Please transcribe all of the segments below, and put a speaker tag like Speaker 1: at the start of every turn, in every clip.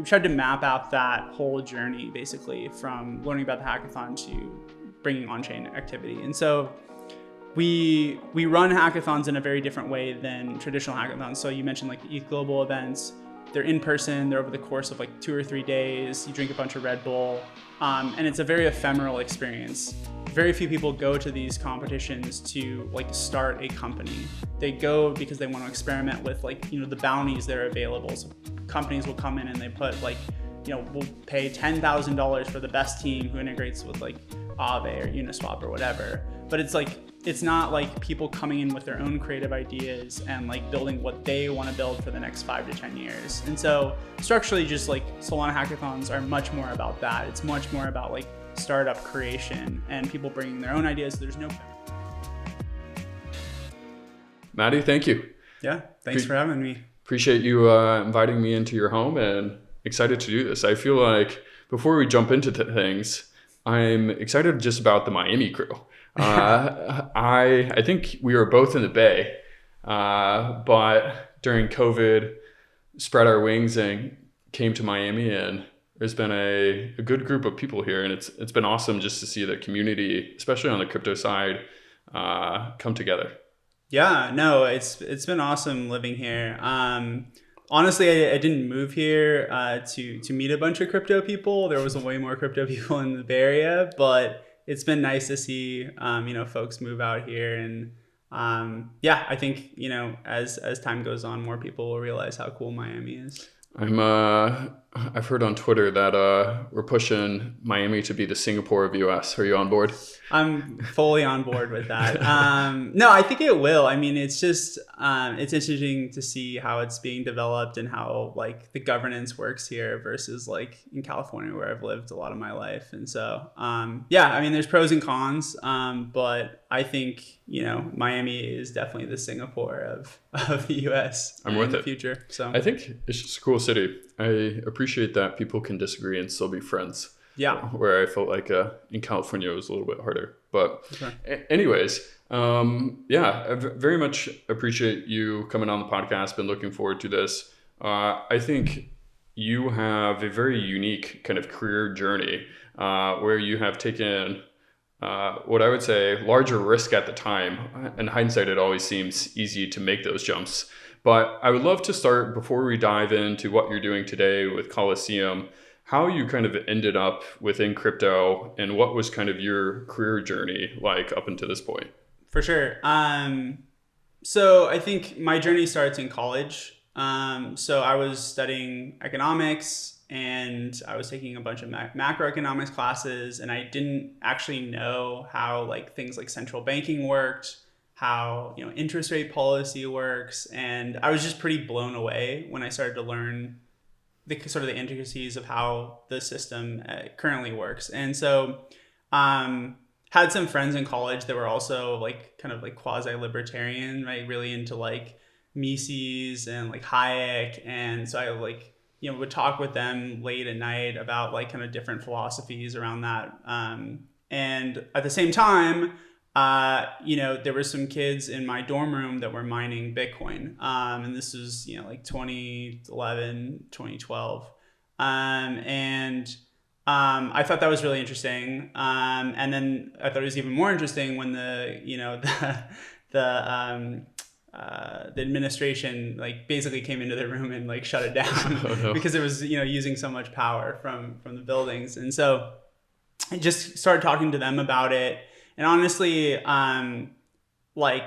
Speaker 1: tried to map out that whole journey, basically, from learning about the hackathon to bringing on-chain activity. And so we run hackathons in a very different way than traditional hackathons. So you mentioned like the ETH Global events. They're in person, they're over the course of like 2 or 3 days. You drink a bunch of Red Bull, and it's a very ephemeral experience. Very few people go to these competitions to like start a company. They go because they want to experiment with like, you know, the bounties that are available. So companies will come in and they put like, you know, we'll pay $10,000 for the best team who integrates with like Aave or Uniswap or whatever. But it's like, it's not like people coming in with their own creative ideas and like building what they want to build for the next 5 to 10 years. And so structurally, just like Solana hackathons are much more about that. It's much more about like startup creation and people bringing their own ideas. There's no.
Speaker 2: Matty, thank you.
Speaker 1: Yeah, thanks for having me.
Speaker 2: Appreciate you inviting me into your home and excited to do this. I feel like before we jump into things, I'm excited just about the Miami crew. I think we were both in the Bay, but during COVID, spread our wings and came to Miami, and there's been a good group of people here, and it's been awesome just to see the community, especially on the crypto side, come together.
Speaker 1: Yeah, no, it's been awesome living here. Honestly, I didn't move here to meet a bunch of crypto people. There was way more crypto people in the Bay Area, but it's been nice to see, you know, folks move out here. And yeah, I think, you know, as time goes on, more people will realize how cool Miami is.
Speaker 2: I've heard on Twitter that we're pushing Miami to be the Singapore of US. Are you on board?
Speaker 1: I'm fully on board with that. No, I think it will. I mean, it's just it's interesting to see how it's being developed and how like the governance works here versus like in California where I've lived a lot of my life. And so yeah, I mean, there's pros and cons, but I think, you know, Miami is definitely the Singapore of the US
Speaker 2: I'm with
Speaker 1: in the
Speaker 2: it.
Speaker 1: future. So
Speaker 2: I think it's just a cool city. I appreciate that people can disagree and still be friends.
Speaker 1: Yeah.
Speaker 2: Where I felt like in California it was a little bit harder. But anyways, yeah, I very much appreciate you coming on the podcast. Been looking forward to this. I think you have a very unique kind of career journey where you have taken what I would say larger risk at the time. In hindsight, it always seems easy to make those jumps. But I would love to start, before we dive into what you're doing today with Colosseum, how you kind of ended up within crypto and what was kind of your career journey like up until this point.
Speaker 1: For sure. So I think my journey starts in college. So I was studying economics and I was taking a bunch of macroeconomics classes, and I didn't actually know how like things like central banking worked, how, you know, interest rate policy works. And I was just pretty blown away when I started to learn the sort of the intricacies of how the system currently works. And so had some friends in college that were also like kind of like quasi-libertarian, right? Really into like Mises and like Hayek. And so I like, you know, would talk with them late at night about like kind of different philosophies around that. And at the same time, you know, there were some kids in my dorm room that were mining Bitcoin. And this was, you know, like 2011, 2012. And I thought that was really interesting. And then I thought it was even more interesting when the, you know, the administration like basically came into the room and like shut it down because it was, you know, using so much power from the buildings. And so I just started talking to them about it. And honestly, like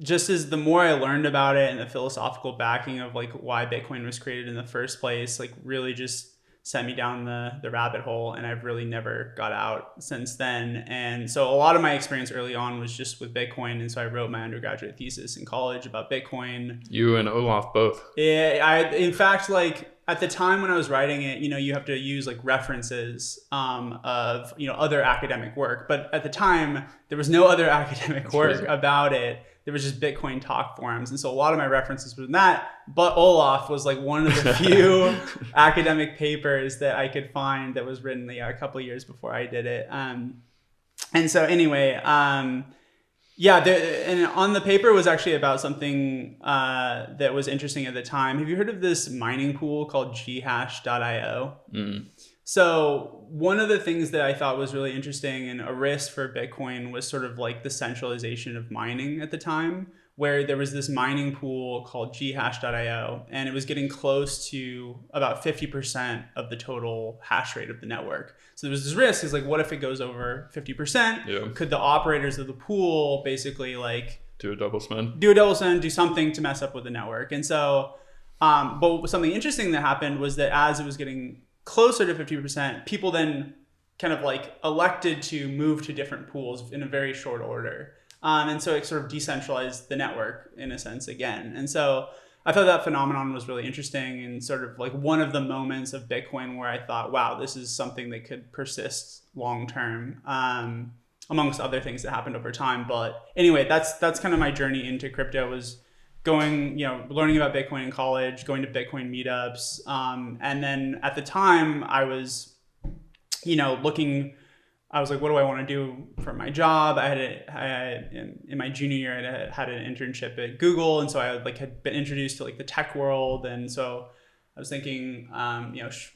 Speaker 1: just as the more I learned about it and the philosophical backing of like why Bitcoin was created in the first place, like really just sent me down the rabbit hole, and I've really never got out since then. And so a lot of my experience early on was just with Bitcoin. And so I wrote my undergraduate thesis in college about Bitcoin.
Speaker 2: You and Olaf both.
Speaker 1: Yeah, in fact, like at the time when I was writing it, you know, you have to use like references of, you know, other academic work. But at the time, there was no other academic work about it. There was just Bitcoin talk forums. And so a lot of my references were in that. But Olaf was like one of the few academic papers that I could find that was written a couple of years before I did it. And so anyway, Yeah, and on the paper was actually about something that was interesting at the time. Have you heard of this mining pool called ghash.io?
Speaker 2: Mm.
Speaker 1: So one of the things that I thought was really interesting and a risk for Bitcoin was sort of like the centralization of mining at the time, where there was this mining pool called ghash.io, and it was getting close to about 50% of the total hash rate of the network. So there was this risk, is like, what if it goes over 50%?
Speaker 2: Yeah.
Speaker 1: Could the operators of the pool basically like
Speaker 2: Do a double spend.
Speaker 1: do something to mess up with the network? And so, but something interesting that happened was that as it was getting closer to 50%, people then kind of like elected to move to different pools in a very short order. And so it sort of decentralized the network in a sense again. And so I thought that phenomenon was really interesting and sort of like one of the moments of Bitcoin where I thought, wow, this is something that could persist long term, amongst other things that happened over time. But anyway, that's kind of my journey into crypto, was going, learning about Bitcoin in college, going to Bitcoin meetups. And then at the time I was, looking, I was like, what do I want to do for my job? In my junior year, I had an internship at Google. And so I had been introduced to like the tech world. And so I was thinking,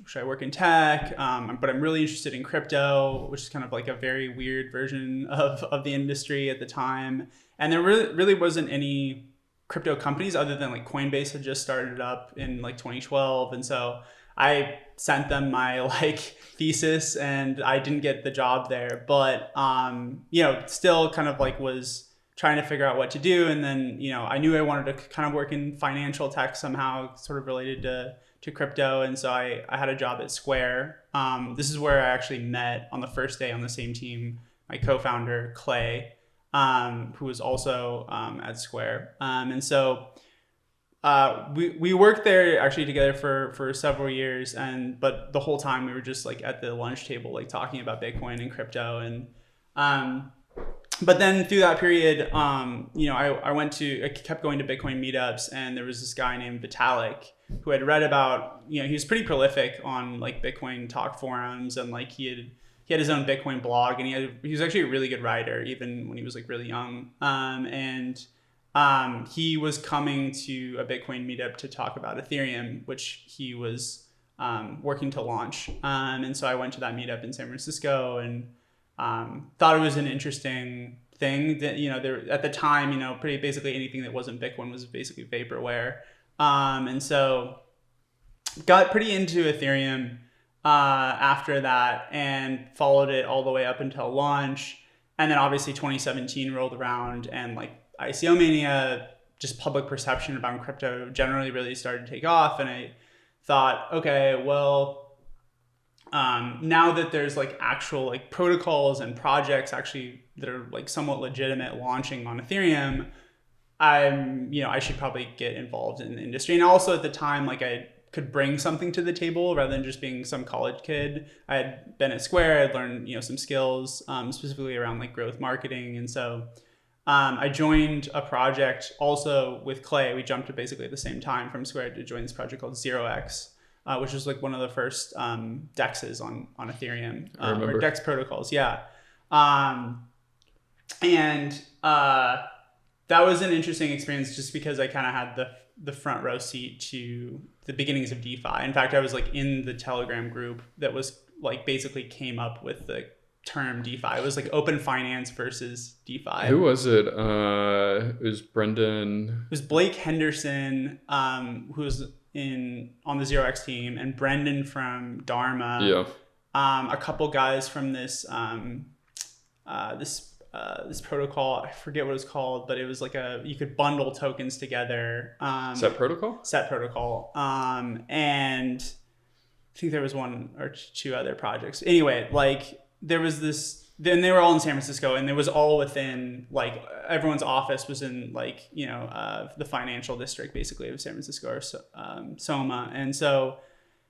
Speaker 1: should I work in tech? But I'm really interested in crypto, which is kind of like a very weird version of the industry at the time. And there really wasn't any crypto companies other than like Coinbase had just started up in like 2012. And so I sent them my like thesis and I didn't get the job there, but still kind of like was trying to figure out what to do. And then, I knew I wanted to kind of work in financial tech somehow, sort of related to crypto. And so I had a job at Square. This is where I actually met on the first day on the same team, my co-founder, Clay, who was also at Square. And so we worked there actually together for several years, but the whole time we were just like at the lunch table, like talking about Bitcoin and crypto. And but then through that period, I kept going to Bitcoin meetups, and there was this guy named Vitalik who had read about, he was pretty prolific on like Bitcoin talk forums, and like he had his own Bitcoin blog, and he was actually a really good writer even when he was like really young. He was coming to a Bitcoin meetup to talk about Ethereum, which he was working to launch. And so I went to that meetup in San Francisco and thought it was an interesting thing that, there at the time, pretty basically anything that wasn't Bitcoin was basically vaporware. And so got pretty into Ethereum after that and followed it all the way up until launch. And then obviously 2017 rolled around, and like ICO mania, just public perception about crypto generally really started to take off. And I thought, okay, well, now that there's like actual like protocols and projects actually that are like somewhat legitimate launching on Ethereum, I should probably get involved in the industry. And also at the time, like I could bring something to the table rather than just being some college kid. I had been at Square, I'd learned, some skills, specifically around like growth marketing. And so I joined a project also with Clay. We jumped to basically at the same time from Square to join this project called 0x, which was like one of the first DEXs on Ethereum, or DEX protocols. Yeah. That was an interesting experience just because I kind of had the front row seat to the beginnings of DeFi. In fact, I was like in the Telegram group that was like basically came up with the term DeFi. It was like open finance versus DeFi.
Speaker 2: Who was it? It was Brendan.
Speaker 1: It was Blake Henderson, who was on the 0x team, and Brendan from Dharma.
Speaker 2: Yeah.
Speaker 1: A couple guys from this protocol, I forget what it's called, but it was like you could bundle tokens together.
Speaker 2: Set protocol?
Speaker 1: Set protocol. And I think there was one or two other projects. Anyway, like there was this, then they were all in San Francisco, and it was all within like everyone's office was in like, the financial district basically of San Francisco, or Soma. And so,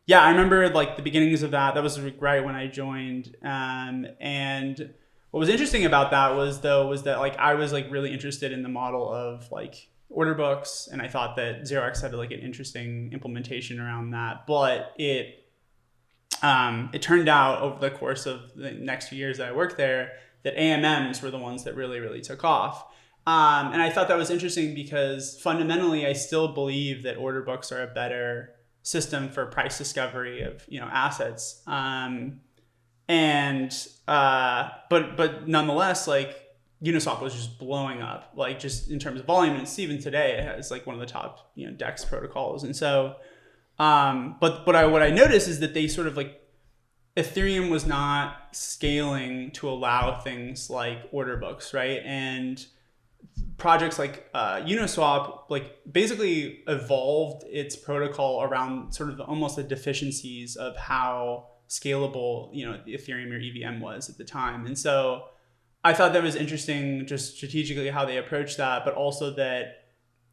Speaker 1: yeah, I remember like the beginnings of that. That was right when I joined. And what was interesting about that was that like I was like really interested in the model of like order books, and I thought that 0x had like an interesting implementation around that. But it turned out over the course of the next few years that I worked there that AMMs were the ones that really, really took off. And I thought that was interesting because fundamentally, I still believe that order books are a better system for price discovery of assets. But nonetheless, like Uniswap was just blowing up, like just in terms of volume, and it's even today it has like one of the top DEX protocols. And so, what I noticed is that they sort of like Ethereum was not scaling to allow things like order books, right? And projects like Uniswap like basically evolved its protocol around sort of almost the deficiencies of how scalable Ethereum or EVM was at the time. And so I thought that was interesting, just strategically how they approached that, but also that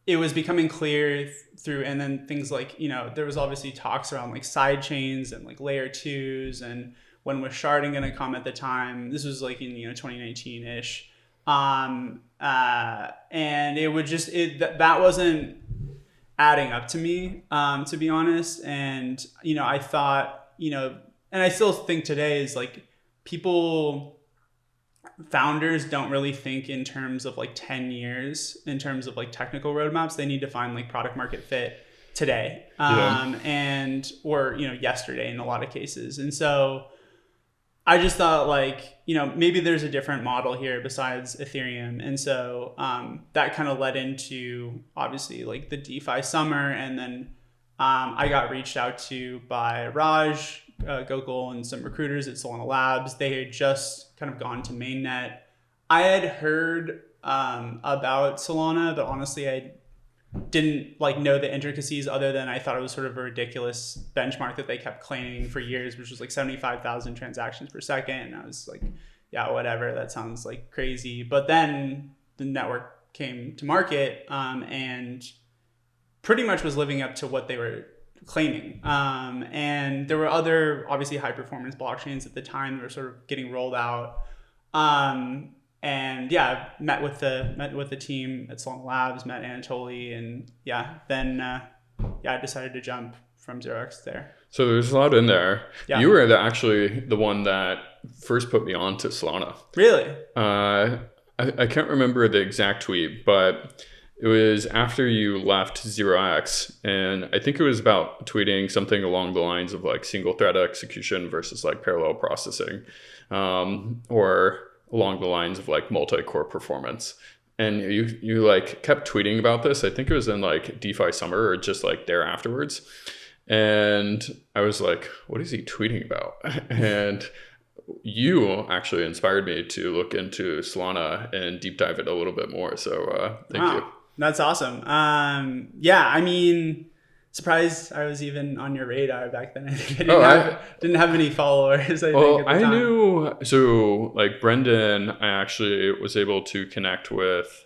Speaker 1: it was becoming clear through, and then things like there was obviously talks around like side chains and like layer twos, and when was sharding going to come at the time. This was like in 2019-ish. And it would just that wasn't adding up to me, to be honest. And I thought, and I still think today is like founders don't really think in terms of like 10 years in terms of like technical roadmaps. They need to find like product market fit today, or yesterday in a lot of cases. And so I just thought like, maybe there's a different model here besides Ethereum. And so that kind of led into obviously like the DeFi summer. And then I got reached out to by Raj Gokul and some recruiters at Solana Labs. They had just kind of gone to mainnet. I had heard about Solana, but honestly, I didn't like know the intricacies other than I thought it was sort of a ridiculous benchmark that they kept claiming for years, which was like 75,000 transactions per second. And I was like, yeah, whatever. That sounds like crazy. But then the network came to market and pretty much was living up to what they were claiming. And there were other obviously high performance blockchains at the time that were sort of getting rolled out. And yeah, met with the team at Solana Labs, met Anatoly, and then I decided to jump from 0x there.
Speaker 2: So there's a lot in there.
Speaker 1: Yeah.
Speaker 2: You were actually the one that first put me on to Solana.
Speaker 1: Really?
Speaker 2: I can't remember the exact tweet, but it was after you left 0x, and I think it was about tweeting something along the lines of like single thread execution versus like parallel processing, or along the lines of like multi-core performance. And you like kept tweeting about this. I think it was in like DeFi summer or just like there afterwards. And I was like, what is he tweeting about? And you actually inspired me to look into Solana and deep dive it a little bit more. So thank you.
Speaker 1: That's awesome. I mean, surprised I was even on your radar back then. I think I didn't have any followers. I
Speaker 2: knew. So like Brendan, I actually was able to connect with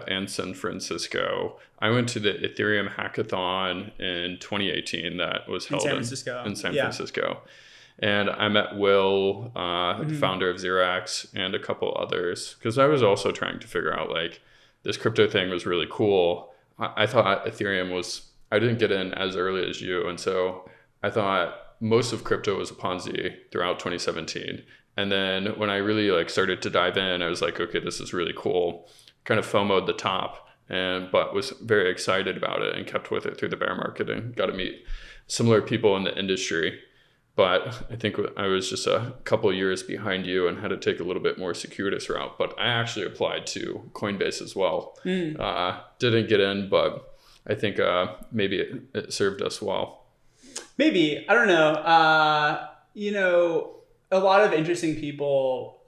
Speaker 2: in San Francisco. I went to the Ethereum Hackathon in 2018 that was held in San Francisco. And I met Will, the founder of 0x, and a couple others, because I was also trying to figure out like this crypto thing was really cool. I thought Ethereum I didn't get in as early as you. And so I thought most of crypto was a Ponzi throughout 2017. And then when I really like started to dive in, I was like, okay, this is really cool. Kind of FOMO'd the top, but was very excited about it and kept with it through the bear market and got to meet similar people in the industry. But I think I was just a couple of years behind you and had to take a little bit more circuitous route. But I actually applied to Coinbase as well. Didn't get in, but I think maybe it served us well.
Speaker 1: Maybe. I don't know. A lot of interesting people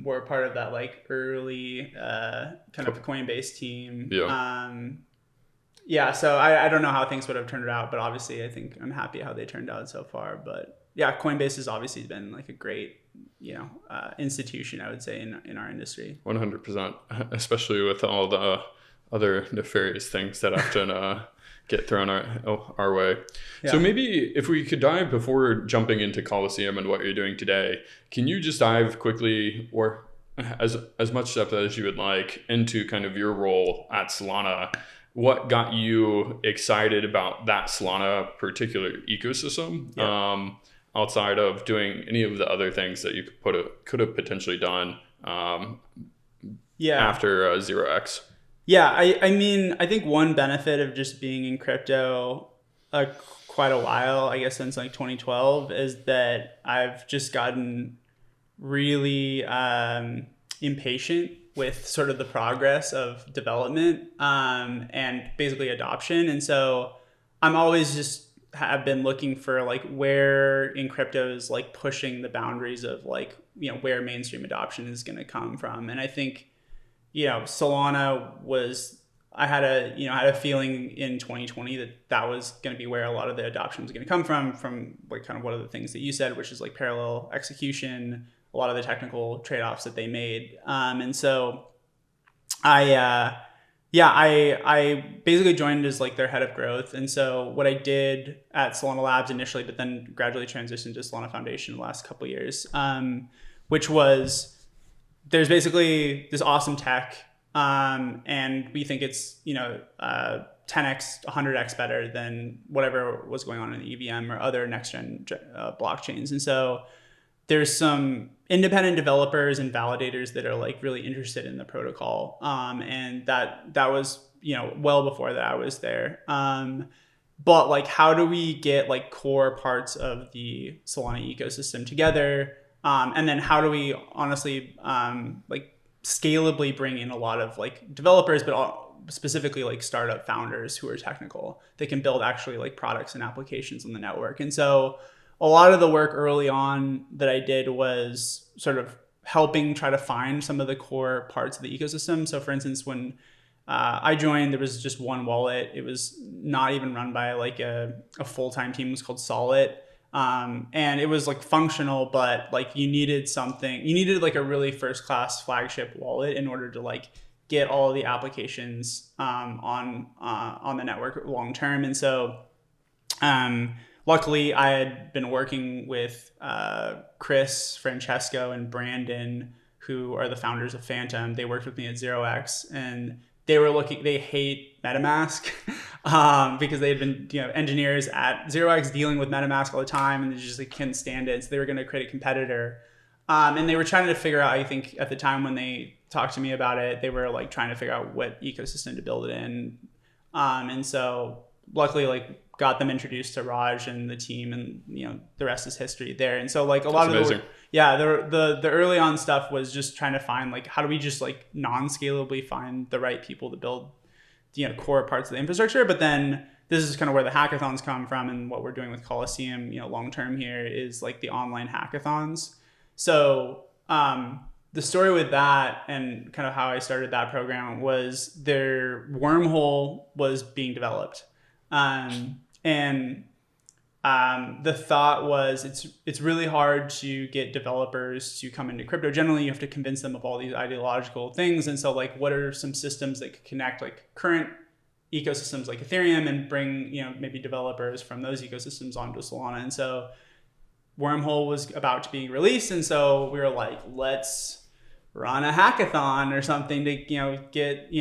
Speaker 1: were part of that like early kind of Coinbase team. So I don't know how things would have turned out, but obviously I think I'm happy how they turned out so far. But yeah, Coinbase has obviously been like a great, institution, I would say, in our industry.
Speaker 2: 100%, especially with all the other nefarious things that often get thrown our way. Yeah. So maybe if we could dive, before jumping into Colosseum and what you're doing today, can you just dive quickly, or as much depth as you would like, into kind of your role at Solana? What got you excited about that Solana particular ecosystem, outside of doing any of the other things that you could have potentially done
Speaker 1: Yeah.
Speaker 2: after 0x.
Speaker 1: Yeah, I mean, I think one benefit of just being in crypto quite a while, I guess since like 2012, is that I've just gotten really impatient with sort of the progress of development and basically adoption. And so I'm always just have been looking for like where in crypto is like pushing the boundaries of like, where mainstream adoption is going to come from. And I think, Solana was, I had a feeling in 2020 that was going to be where a lot of the adoption was going to come from like kind of one of the things that you said, which is like parallel execution, a lot of the technical trade-offs that they made. And so I basically joined as like their head of growth. And so what I did at Solana Labs initially, but then gradually transitioned to Solana Foundation in the last couple of years, which was, there's basically this awesome tech, and we think it's 10x, 100x better than whatever was going on in the EVM or other next gen blockchains. And so there's some independent developers and validators that are like really interested in the protocol, and that was well before that I was there. But like, how do we get like core parts of the Solana ecosystem together? And then how do we honestly like scalably bring in a lot of like developers, but specifically like startup founders who are technical, that can build actually like products and applications on the network. And so a lot of the work early on that I did was sort of helping try to find some of the core parts of the ecosystem. So for instance, when I joined, there was just one wallet. It was not even run by like a full-time team. It was called Solid. And it was like functional, but like you needed like a really first class flagship wallet in order to like get all of the applications on the network long term. And so luckily I had been working with Chris, Francesco, and Brandon, who are the founders of Phantom. They worked with me at 0x, and they hate MetaMask because they had been engineers at 0x dealing with MetaMask all the time, and they just like couldn't stand it. So they were going to create a competitor, and they were trying to figure out, I think at the time when they talked to me about it, they were like trying to figure out what ecosystem to build it in, and so luckily like got them introduced to Raj and the team, and the rest is history there. And so like a lot of the early on stuff was just trying to find like, how do we just like non-scalably find the right people to build core parts of the infrastructure. But then this is kind of where the hackathons come from, and what we're doing with Colosseum long term here is like the online hackathons. So the story with that and kind of how I started that program was their wormhole was being developed. The thought was it's really hard to get developers to come into crypto. Generally, you have to convince them of all these ideological things. And so like, what are some systems that could connect like current ecosystems like Ethereum and bring, maybe developers from those ecosystems onto Solana? And so Wormhole was about to be released. And so we were like, let's run a hackathon or something to get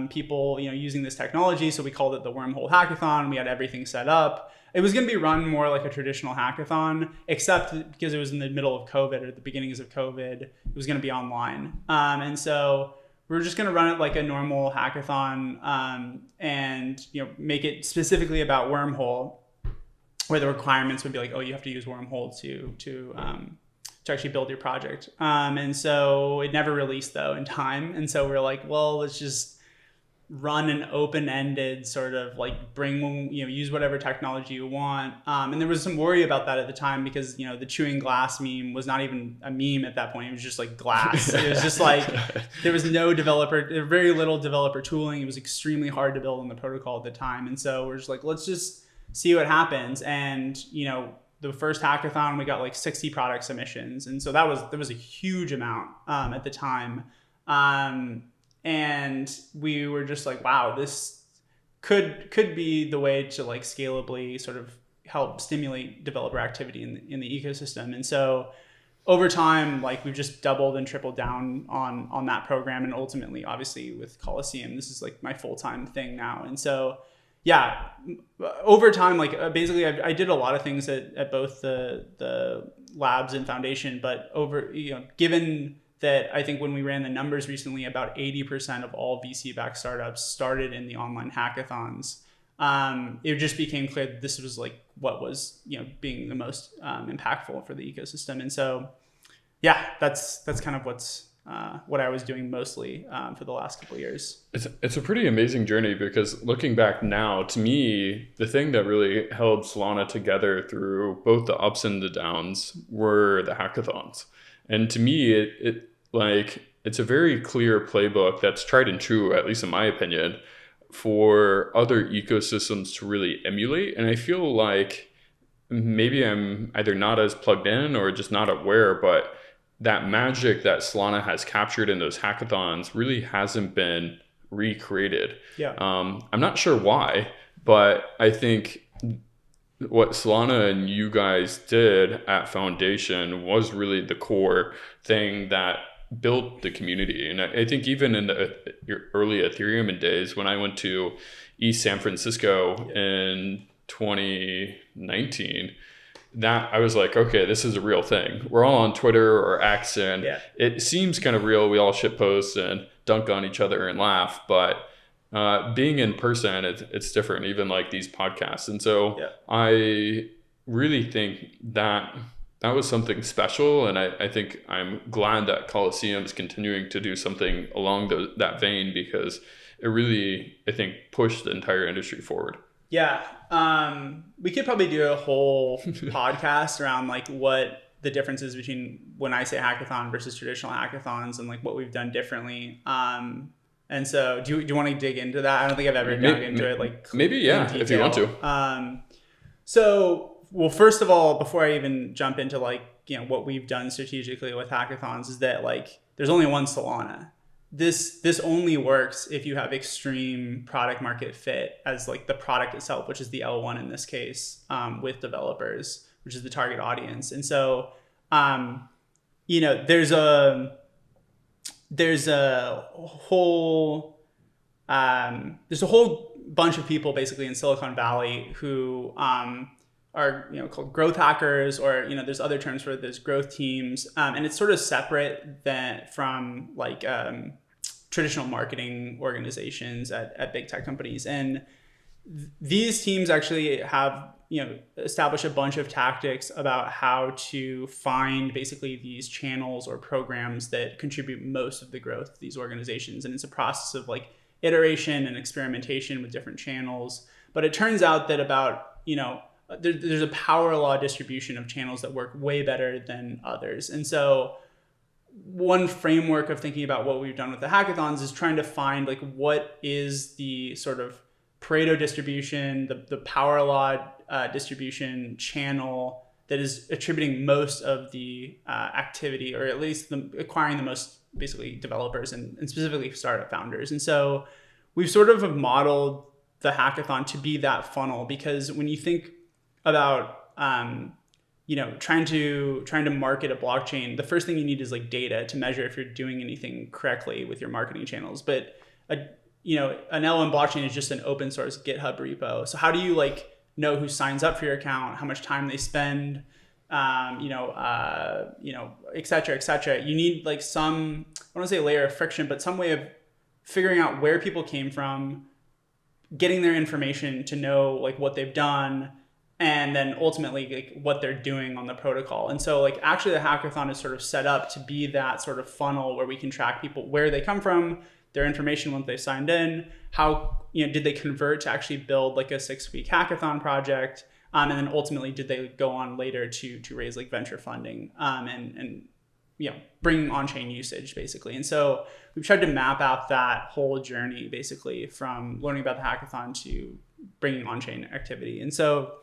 Speaker 1: people using this technology. So we called it the Wormhole Hackathon. We had everything set up. It was going to be run more like a traditional hackathon, except because it was in the middle of COVID or the beginnings of COVID, it was going to be online. And so we were just going to run it like a normal hackathon, and make it specifically about Wormhole, where the requirements would be like, oh, you have to use Wormhole to actually build your project. And so it never released though in time. And so we're like, well, let's just run an open-ended sort of like use whatever technology you want. And there was some worry about that at the time because, the chewing glass meme was not even a meme at that point. It was just like glass. It was just like, there was very little developer tooling. It was extremely hard to build on the protocol at the time. And so we're just like, let's just see what happens. And, the first hackathon, we got like 60 product submissions. And so there was a huge amount at the time. And we were just like, wow, this could be the way to like scalably sort of help stimulate developer activity in the ecosystem. And so over time, like we've just doubled and tripled down on that program. And ultimately, obviously with Colosseum, this is like my full-time thing now. And so, yeah, over time, like basically I did a lot of things at both the labs and foundation, but given that I think when we ran the numbers recently, about 80% of all VC-backed startups started in the online hackathons. It just became clear that this was like what was, being the most impactful for the ecosystem. And so, yeah, that's kind of what I was doing mostly for the last couple of years.
Speaker 2: It's a pretty amazing journey, because looking back now, to me, the thing that really held Solana together through both the ups and the downs were the hackathons. And to me, it's a very clear playbook that's tried and true, at least in my opinion, for other ecosystems to really emulate. And I feel like maybe I'm either not as plugged in or just not aware, but that magic that Solana has captured in those hackathons really hasn't been recreated.
Speaker 1: Yeah.
Speaker 2: I'm not sure why, but I think what Solana and you guys did at Foundation was really the core thing that built the community. And I think even in your early Ethereum days, when I went to East San Francisco in 2019, that I was like, okay, this is a real thing. We're all on Twitter or X, and it seems kind of real. We all shit post and dunk on each other and laugh, but being in person, it's different, even like these podcasts. And so I really think that was something special. And I think I'm glad that Colosseum is continuing to do something along that vein, because it really, I think, pushed the entire industry forward.
Speaker 1: Yeah. We could probably do a whole podcast around like what the difference is between when I say hackathon versus traditional hackathons, and like what we've done differently. And so do you want to dig into that? I don't think I've ever dug into it. Like
Speaker 2: maybe, yeah, if you want to.
Speaker 1: So, well, first of all, before I even jump into like, what we've done strategically with hackathons, is that like, there's only one Solana. This only works if you have extreme product market fit as like the product itself, which is the L1 in this case, with developers, which is the target audience. And so, there's a whole bunch of people basically in Silicon Valley who are called growth hackers, or there's other terms for it. There's growth teams, and it's sort of separate from like traditional marketing organizations at big tech companies. And these teams actually have established a bunch of tactics about how to find basically these channels or programs that contribute most of the growth of these organizations. And it's a process of like iteration and experimentation with different channels. But it turns out that about there's a power law distribution of channels that work way better than others. And so one framework of thinking about what we've done with the hackathons is trying to find like what is the sort of Pareto distribution, the power law distribution channel that is attributing most of the activity, or at least acquiring the most basically developers and specifically startup founders. And so we've sort of modeled the hackathon to be that funnel, because when you think about trying to market a blockchain, the first thing you need is like data to measure if you're doing anything correctly with your marketing channels. But an L1 blockchain is just an open source GitHub repo. So how do you like know who signs up for your account, how much time they spend, et cetera, et cetera? You need like some, I don't want to say layer of friction, but some way of figuring out where people came from, getting their information to know like what they've done, and then ultimately like what they're doing on the protocol. And so like actually the hackathon is sort of set up to be that sort of funnel where we can track people, where they come from, their information once they signed in, how did they convert to actually build like a 6-week hackathon project, and then ultimately did they go on later to raise like venture funding, and bring on-chain usage basically. And so we've tried to map out that whole journey basically from learning about the hackathon to bringing on-chain activity. And so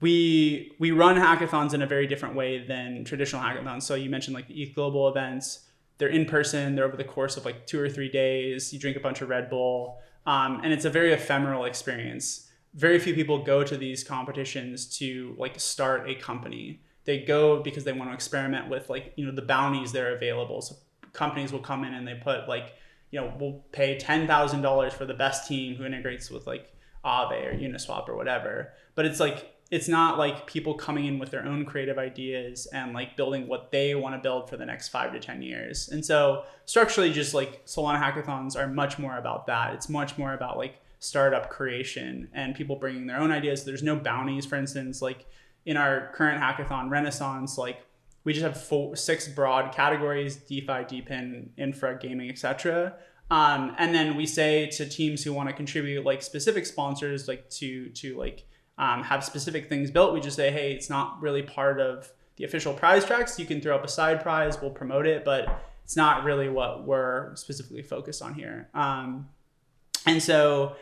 Speaker 1: we run hackathons in a very different way than traditional hackathons. So you mentioned like the ETH Global events. They're in person. They're over the course of like 2 or 3 days. You drink a bunch of Red Bull, and it's a very ephemeral experience. Very few people go to these competitions to like start a company. They go because they want to experiment with like the bounties that are available. So companies will come in and they put like we'll pay $10,000 for the best team who integrates with like Aave or Uniswap or whatever. But it's like it's not like people coming in with their own creative ideas and like building what they want to build for the next 5 to 10 years. And so structurally, just like Solana hackathons are much more about that. It's much more about like startup creation and people bringing their own ideas. There's no bounties, for instance, like in our current hackathon Renaissance, like we just have 6 broad categories: DeFi, DePIN, infra, gaming, etc. And then we say to teams who want to contribute, like specific sponsors, like to like have specific things built. We just say, hey, it's not really part of the official prize tracks. You can throw up a side prize, we'll promote it, but it's not really what we're specifically focused on here. And so,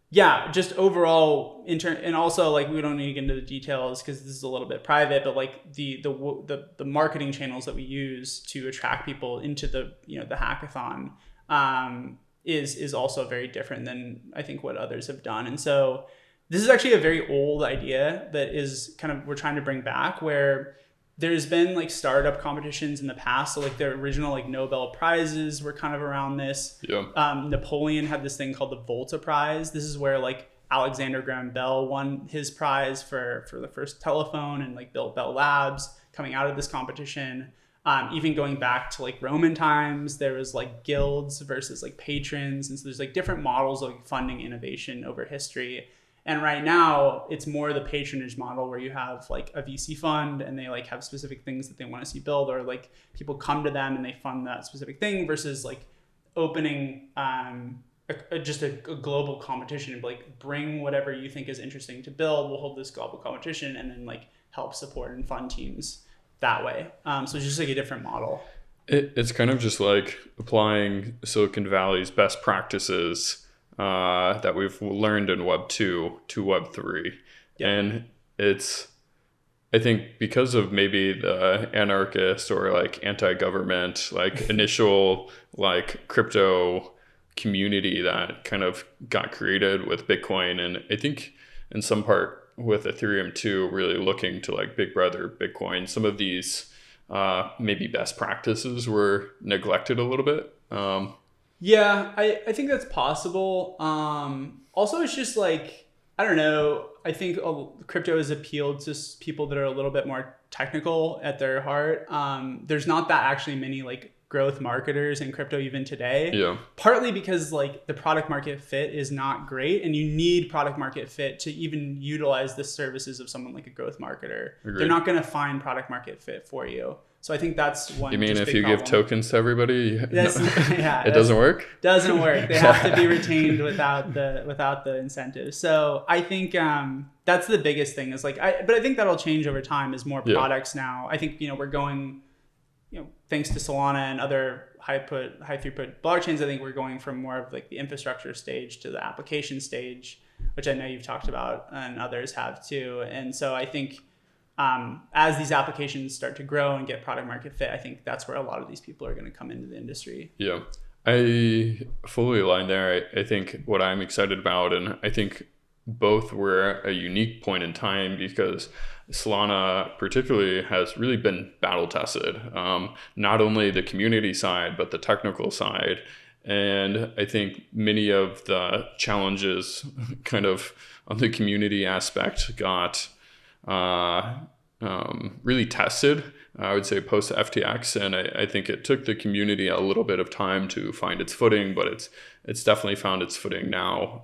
Speaker 1: yeah, just overall, and also like we don't need to get into the details because this is a little bit private, but like the marketing channels that we use to attract people into the hackathon is also very different than I think what others have done. And so this is actually a very old idea that is kind of we're trying to bring back, where there's been like startup competitions in the past. So like the original like Nobel Prizes were kind of around this.
Speaker 2: Yeah.
Speaker 1: Napoleon had this thing called the Volta Prize. This is where like Alexander Graham Bell won his prize for the first telephone and like built Bell Labs coming out of this competition. Even going back to like Roman times, there was like guilds versus like patrons. And so there's like different models of funding innovation over history. And right now it's more the patronage model where you have like a VC fund and they like have specific things that they want to see build, or like people come to them and they fund that specific thing, versus like opening just a global competition and like bring whatever you think is interesting to build. We'll hold this global competition and then like help support and fund teams that way. So it's just like a different model.
Speaker 2: It's kind of just like applying Silicon Valley's best practices that we've learned in Web 2 to Web 3. Yep. And it's, I think because of maybe the anarchist or like anti-government, like initial like crypto community that kind of got created with Bitcoin. And I think in some part with Ethereum too, really looking to like Big Brother Bitcoin, some of these maybe best practices were neglected a little bit.
Speaker 1: Yeah, I think that's possible. Also, it's just like, I don't know, I think crypto has appealed to people that are a little bit more technical at their heart. There's not that actually many like growth marketers in crypto even today.
Speaker 2: Yeah.
Speaker 1: Partly because like the product market fit is not great, and you need product market fit to even utilize the services of someone like a growth marketer.
Speaker 2: Agreed.
Speaker 1: They're not going to find product market fit for you. So I think that's one.
Speaker 2: You mean if you give tokens to everybody,
Speaker 1: yeah,
Speaker 2: it doesn't work?
Speaker 1: Doesn't work. They have to be retained without the incentives. So I think that's the biggest thing is like, but I think that'll change over time as more products now. I think, we're going, thanks to Solana and other high throughput blockchains, I think we're going from more of like the infrastructure stage to the application stage, which I know you've talked about and others have too. And so I think as these applications start to grow and get product market fit, I think that's where a lot of these people are going to come into the industry.
Speaker 2: Yeah, I fully align there. I think what I'm excited about, and I think both were a unique point in time because Solana particularly has really been battle tested, not only the community side, but the technical side. And I think many of the challenges kind of on the community aspect got really tested, I would say post FTX. And I think it took the community a little bit of time to find its footing, but it's definitely found its footing now.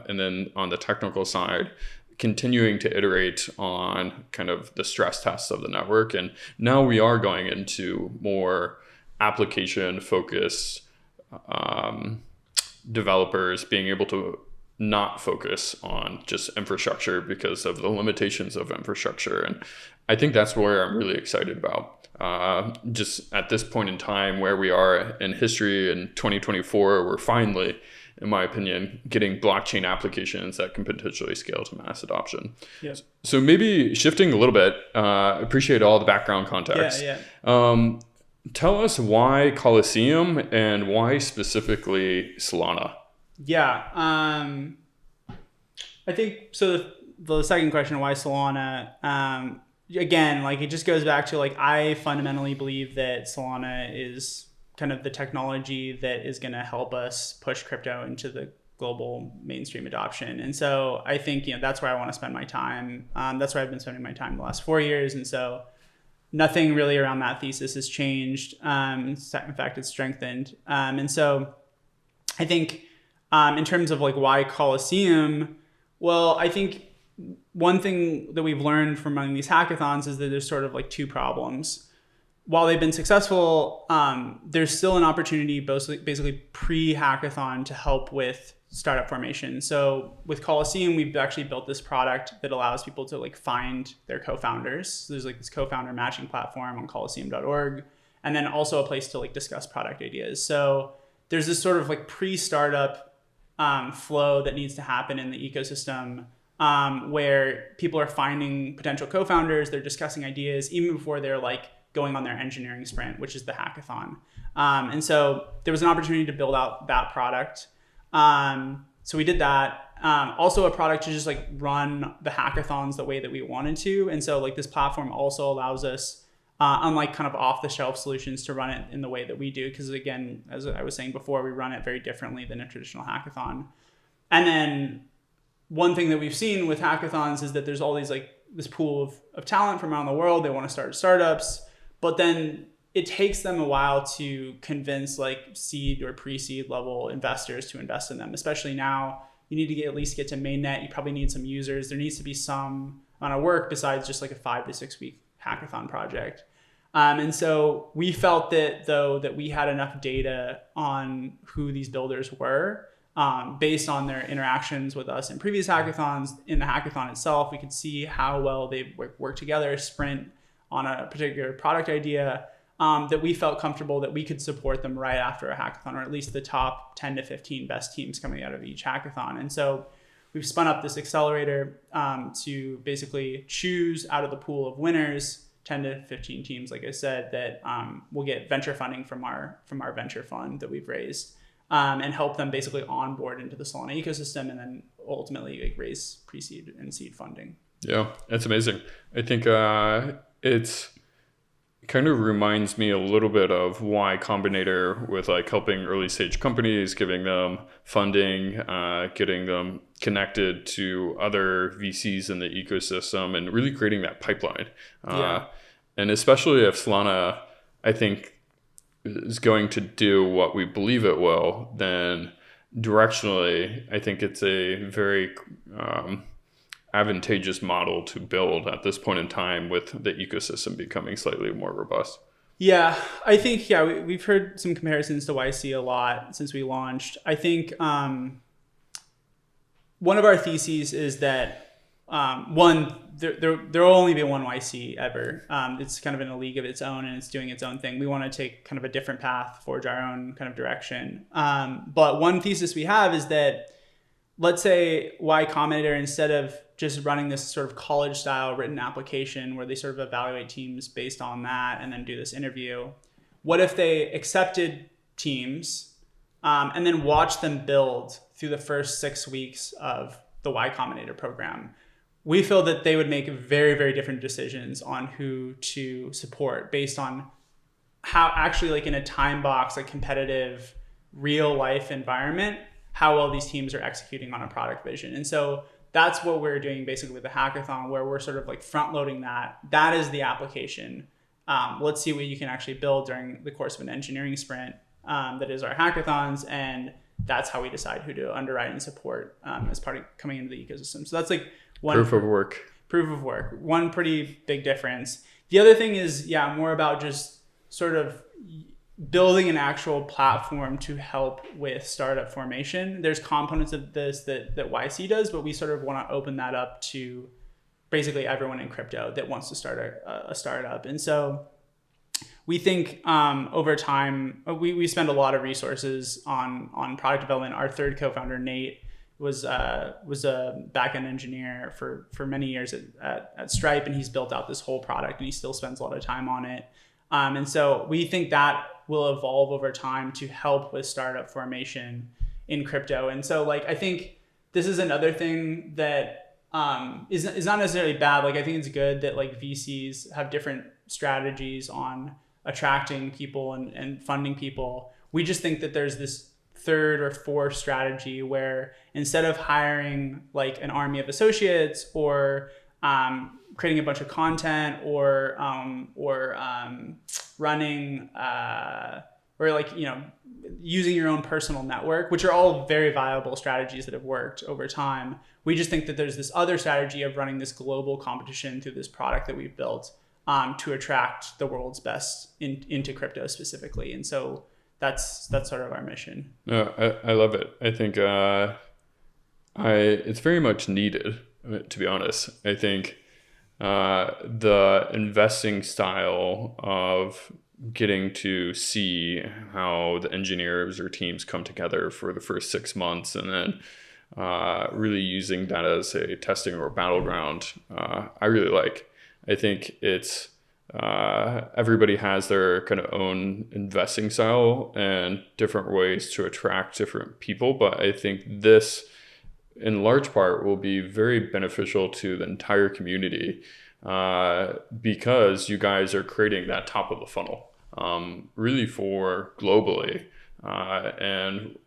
Speaker 2: And then on the technical side, continuing to iterate on kind of the stress tests of the network. And now we are going into more application focused developers being able to not focus on just infrastructure because of the limitations of infrastructure. And I think that's where I'm really excited about. Just at this point in time where we are in history in 2024, we're finally, in my opinion, getting blockchain applications that can potentially scale to mass adoption.
Speaker 1: Yes.
Speaker 2: So maybe shifting a little bit, appreciate all the background context.
Speaker 1: Yeah.
Speaker 2: Tell us why Colosseum and why specifically Solana?
Speaker 1: Yeah. I think so. The second question, why Solana? Again, like it just goes back to like I fundamentally believe that Solana is kind of the technology that is going to help us push crypto into the global mainstream adoption. And so I think, that's where I want to spend my time. That's where I've been spending my time the last 4 years. And so nothing really around that thesis has changed. In fact, it's strengthened. And so I think in terms of like why Colosseum, well, I think one thing that we've learned from running these hackathons is that there's sort of like two problems. While they've been successful, there's still an opportunity basically pre-hackathon to help with startup formation. So with Colosseum, we've actually built this product that allows people to like find their co-founders. So there's like this co-founder matching platform on colosseum.org, and then also a place to like discuss product ideas. So there's this sort of like pre-startup flow that needs to happen in the ecosystem where people are finding potential co-founders, they're discussing ideas even before they're like going on their engineering sprint, which is the hackathon. And so there was an opportunity to build out that product. So we did that. Also a product to just like run the hackathons the way that we wanted to. And so like this platform also allows us, unlike kind of off the shelf solutions, to run it in the way that we do. Because again, as I was saying before, we run it very differently than a traditional hackathon. And then one thing that we've seen with hackathons is that there's all these like this pool of talent from around the world. They want to start startups. But then it takes them a while to convince like seed or pre-seed level investors to invest in them. Especially now, you need to at least get to mainnet. You probably need some users. There needs to be some amount of work besides just like a 5 to 6 week hackathon project. And so we felt that we had enough data on who these builders were based on their interactions with us in previous hackathons. In the hackathon itself, we could see how well they work together, sprint on a particular product idea, that we felt comfortable that we could support them right after a hackathon, or at least the top 10 to 15 best teams coming out of each hackathon. And so we've spun up this accelerator to basically choose out of the pool of winners 10 to 15 teams, like I said, that will get venture funding from our venture fund that we've raised, and help them basically onboard into the Solana ecosystem, and then ultimately like raise pre-seed and seed funding.
Speaker 2: Yeah, that's amazing. I think it's kind of reminds me a little bit of Y Combinator, with like helping early stage companies, giving them funding, getting them connected to other VCs in the ecosystem, and really creating that pipeline. And especially if Solana, I think, is going to do what we believe it will, then directionally, I think it's a very advantageous model to build at this point in time, with the ecosystem becoming slightly more robust.
Speaker 1: Yeah, I think, we've heard some comparisons to YC a lot since we launched. I think one of our theses is that one, there will only be one YC ever. It's kind of in a league of its own, and it's doing its own thing. We want to take kind of a different path, forge our own kind of direction. But one thesis we have is that, let's say Y Combinator, instead of just running this sort of college style written application where they sort of evaluate teams based on that and then do this interview, what if they accepted teams and then watched them build through the first 6 weeks of the Y Combinator program? We feel that they would make very, very different decisions on who to support based on how actually, like in a time box, a competitive real life environment, how well these teams are executing on a product vision. And so that's what we're doing basically with the hackathon, where we're sort of like front loading that. That is the application. Let's see what you can actually build during the course of an engineering sprint. That is our hackathons. And that's how we decide who to underwrite and support as part of coming into the ecosystem. So that's like one
Speaker 2: proof of work. One
Speaker 1: pretty big difference. The other thing is, more about just sort of building an actual platform to help with startup formation. There's components of this that YC does, but we sort of want to open that up to basically everyone in crypto that wants to start a startup. And so we think over time, we spend a lot of resources on product development. Our third co-founder, Nate, was a back-end engineer for many years at Stripe, and he's built out this whole product, and he still spends a lot of time on it. And so we think that will evolve over time to help with startup formation in crypto. And so like, I think this is another thing that is not necessarily bad. Like, I think it's good that like VCs have different strategies on attracting people and funding people. We just think that there's this third or fourth strategy where instead of hiring like an army of associates or creating a bunch of content or running or like, you know, using your own personal network, which are all very viable strategies that have worked over time. We just think that there's this other strategy of running this global competition through this product that we've built to attract the world's best into crypto specifically. And so that's sort of our mission.
Speaker 2: No, I love it. I think it's very much needed, to be honest. I think the investing style of getting to see how the engineers or teams come together for the first 6 months and then really using that as a testing or battleground, I really like. I think it's everybody has their kind of own investing style and different ways to attract different people, but I think this in large part will be very beneficial to the entire community because you guys are creating that top of the funnel really for globally and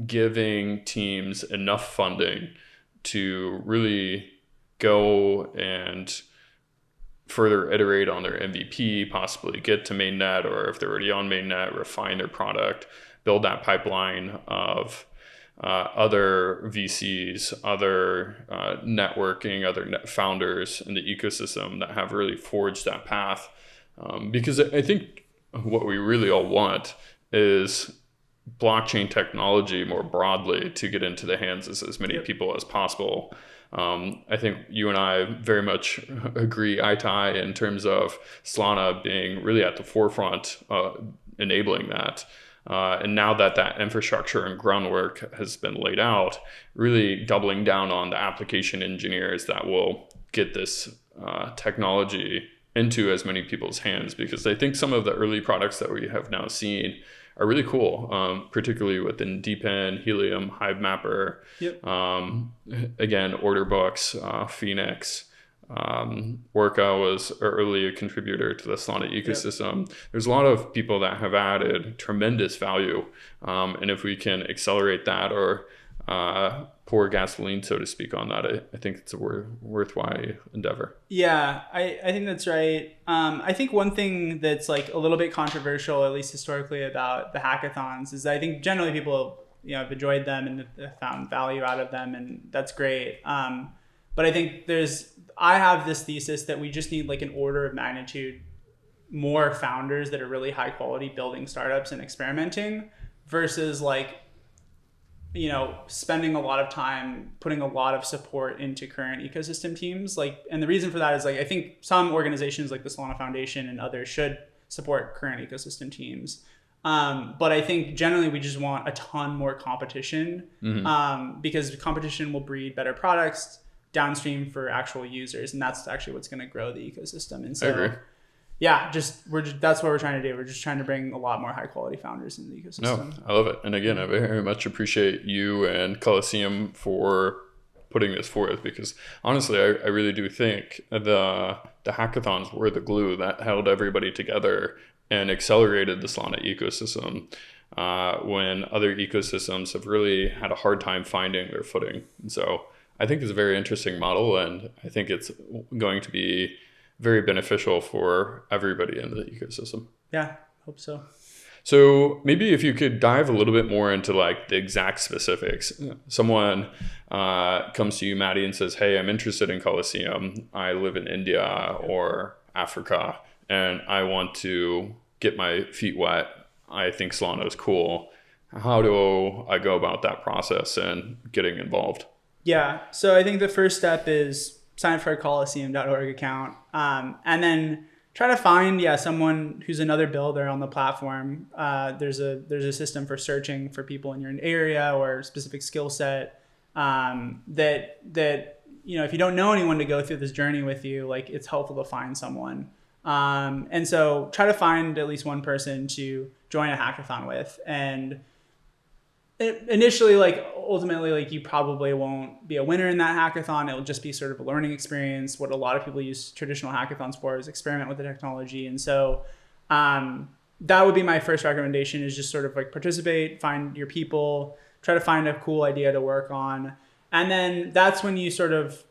Speaker 2: giving teams enough funding to really go and further iterate on their MVP, possibly get to mainnet, or if they're already on mainnet, refine their product, build that pipeline of other VCs, other networking, other founders in the ecosystem that have really forged that path. Because I think what we really all want is blockchain technology more broadly to get into the hands of as many people as possible. I think you and I very much agree eye to eye in terms of Solana being really at the forefront enabling that. And now that infrastructure and groundwork has been laid out, really doubling down on the application engineers that will get this technology into as many people's hands, because I think some of the early products that we have now seen are really cool, particularly within Depend, Helium, Hive Mapper, again, order books, Phoenix. Orca was early a contributor to the Solana ecosystem. There's a lot of people that have added tremendous value. And if we can accelerate that or pour gasoline, so to speak, on that, I think it's a worthwhile endeavor.
Speaker 1: Yeah, I think that's right. I think one thing that's like a little bit controversial, at least historically, about the hackathons is I think generally people, you know, have enjoyed them and have found value out of them, and that's great. But I think I have this thesis that we just need like an order of magnitude more founders that are really high quality building startups and experimenting versus like, you know, spending a lot of time putting a lot of support into current ecosystem teams. Like, and the reason for that is like, I think some organizations like the Solana Foundation and others should support current ecosystem teams. But I think generally we just want a ton more competition because competition will breed better products downstream for actual users, and that's actually what's going to grow the ecosystem. And so,
Speaker 2: I agree.
Speaker 1: Yeah, that's what we're trying to do. We're just trying to bring a lot more high quality founders in the ecosystem.
Speaker 2: No, I love it. And again, I very much appreciate you and Colosseum for putting this forth, because honestly, I really do think the hackathons were the glue that held everybody together and accelerated the Solana ecosystem when other ecosystems have really had a hard time finding their footing. And so I think it's a very interesting model, and I think it's going to be very beneficial for everybody in the ecosystem.
Speaker 1: Yeah, hope so.
Speaker 2: So maybe if you could dive a little bit more into like the exact specifics. Someone comes to you, Matty, and says, hey, I'm interested in Colosseum. I live in India or Africa, and I want to get my feet wet. I think Solana is cool. How do I go about that process and getting involved?
Speaker 1: Yeah, so I think the first step is sign up for a Colosseum.org account, and then try to find someone who's another builder on the platform. There's a system for searching for people in your area or specific skill set that you know, if you don't know anyone to go through this journey with you, like it's helpful to find someone. And so try to find at least one person to join a hackathon with. And initially, like ultimately, like you probably won't be a winner in that hackathon. It'll just be sort of a learning experience. What a lot of people use traditional hackathons for is experiment with the technology. And so that would be my first recommendation, is just sort of like participate, find your people, try to find a cool idea to work on. And then that's when you sort of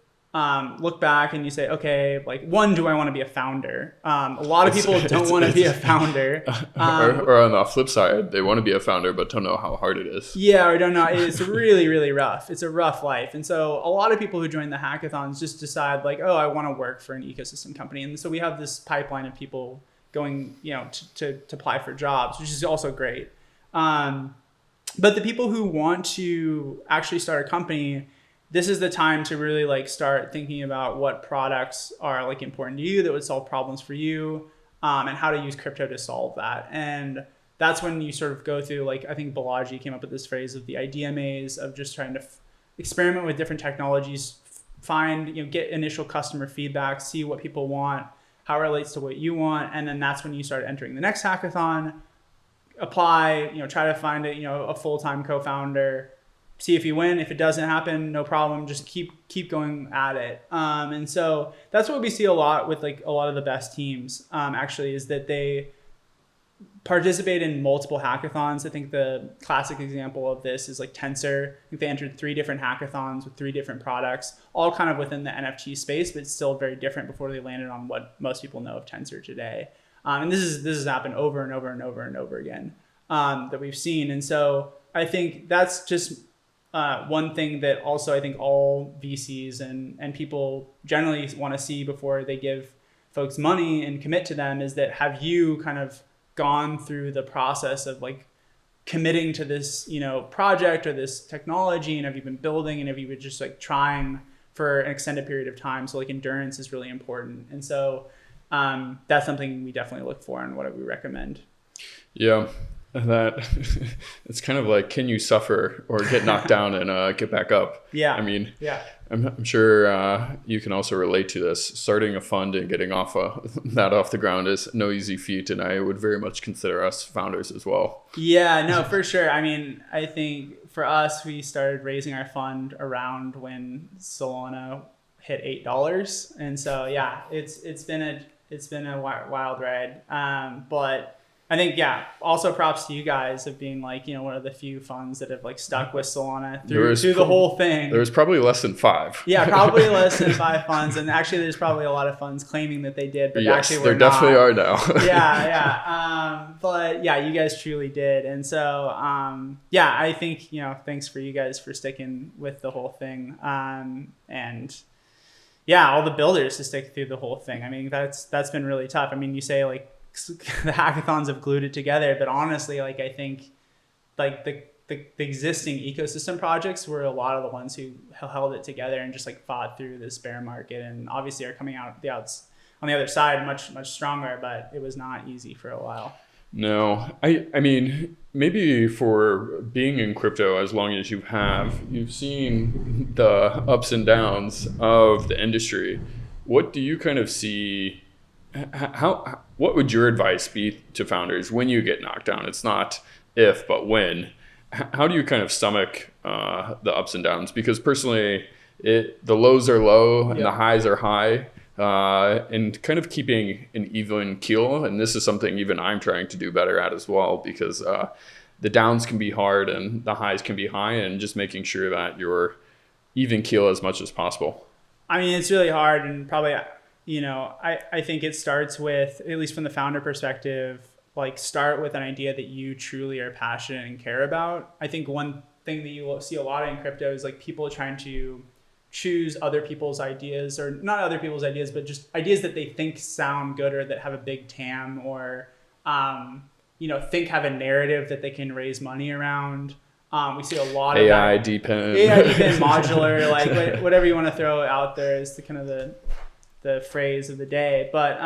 Speaker 1: look back and you say, okay, like, one, do I want to be a founder? A lot of people don't want to be a founder.
Speaker 2: Or on the flip side, they want to be a founder but don't know how hard it is.
Speaker 1: Yeah, or don't know. It's really, really rough. It's a rough life. And so a lot of people who join the hackathons just decide like, oh, I want to work for an ecosystem company. And so we have this pipeline of people going, to apply for jobs, which is also great. But the people who want to actually start a company, this is the time to really like start thinking about what products are like important to you that would solve problems for you, and how to use crypto to solve that. And that's when you sort of go through, like, I think Balaji came up with this phrase of the idea maze, of just trying to experiment with different technologies, find, get initial customer feedback, see what people want, how it relates to what you want. And then that's when you start entering the next hackathon, apply, try to find a full-time co-founder, see if you win. If it doesn't happen, no problem. Just keep going at it. And so that's what we see a lot with like a lot of the best teams, actually, is that they participate in multiple hackathons. I think the classic example of this is like Tensor. I think they entered 3 different hackathons with 3 different products, all kind of within the NFT space, but still very different before they landed on what most people know of Tensor today. And this has happened over and over and over and over again, that we've seen. And so I think that's just one thing that also I think all VCs and people generally want to see before they give folks money and commit to them, is that have you kind of gone through the process of like committing to this, project or this technology, and have you been building, and have you been just like trying for an extended period of time? So like endurance is really important. And so that's something we definitely look for and what we recommend.
Speaker 2: Yeah. That it's kind of like, can you suffer or get knocked down and get back up?
Speaker 1: Yeah.
Speaker 2: I mean,
Speaker 1: yeah.
Speaker 2: I'm sure you can also relate to this. Starting a fund and getting off the ground is no easy feat, and I would very much consider us founders as well.
Speaker 1: Yeah, no, for sure. I mean, I think for us, we started raising our fund around when Solana hit $8, and so yeah, it's been a wild ride. But I think, yeah, also props to you guys of being like, one of the few funds that have like stuck with Solana through the whole thing.
Speaker 2: There was probably less than 5.
Speaker 1: Yeah, probably less than 5 funds. And actually there's probably a lot of funds claiming that they did, but
Speaker 2: yes,
Speaker 1: actually
Speaker 2: there definitely are now.
Speaker 1: Yeah. But yeah, you guys truly did. And so, yeah, I think, thanks for you guys for sticking with the whole thing. And yeah, all the builders to stick through the whole thing. I mean, that's been really tough. I mean, you say like, the hackathons have glued it together, but honestly, like, I think like the existing ecosystem projects were a lot of the ones who held it together and just like fought through this bear market, and obviously are coming out on the other side much stronger, but it was not easy for a while.
Speaker 2: No, I mean, maybe for being in crypto as long as you've seen the ups and downs of the industry. What do you kind of see? What would your advice be to founders when you get knocked down? It's not if, but when. How do you kind of stomach the ups and downs? Because personally, the lows are low and the highs are high, and kind of keeping an even keel. And this is something even I'm trying to do better at as well, because the downs can be hard and the highs can be high, and just making sure that you're even keel as much as possible.
Speaker 1: I mean, it's really hard, and probably, I think it starts with, at least from the founder perspective, like start with an idea that you truly are passionate and care about. I think one thing that you will see a lot in crypto is like people trying to choose other people's ideas, or not other people's ideas, but just ideas that they think sound good or that have a big TAM, or, think have a narrative that they can raise money around. We see a lot of
Speaker 2: AI dependent,
Speaker 1: modular, like whatever you want to throw out there is the kind of the phrase of the day. But,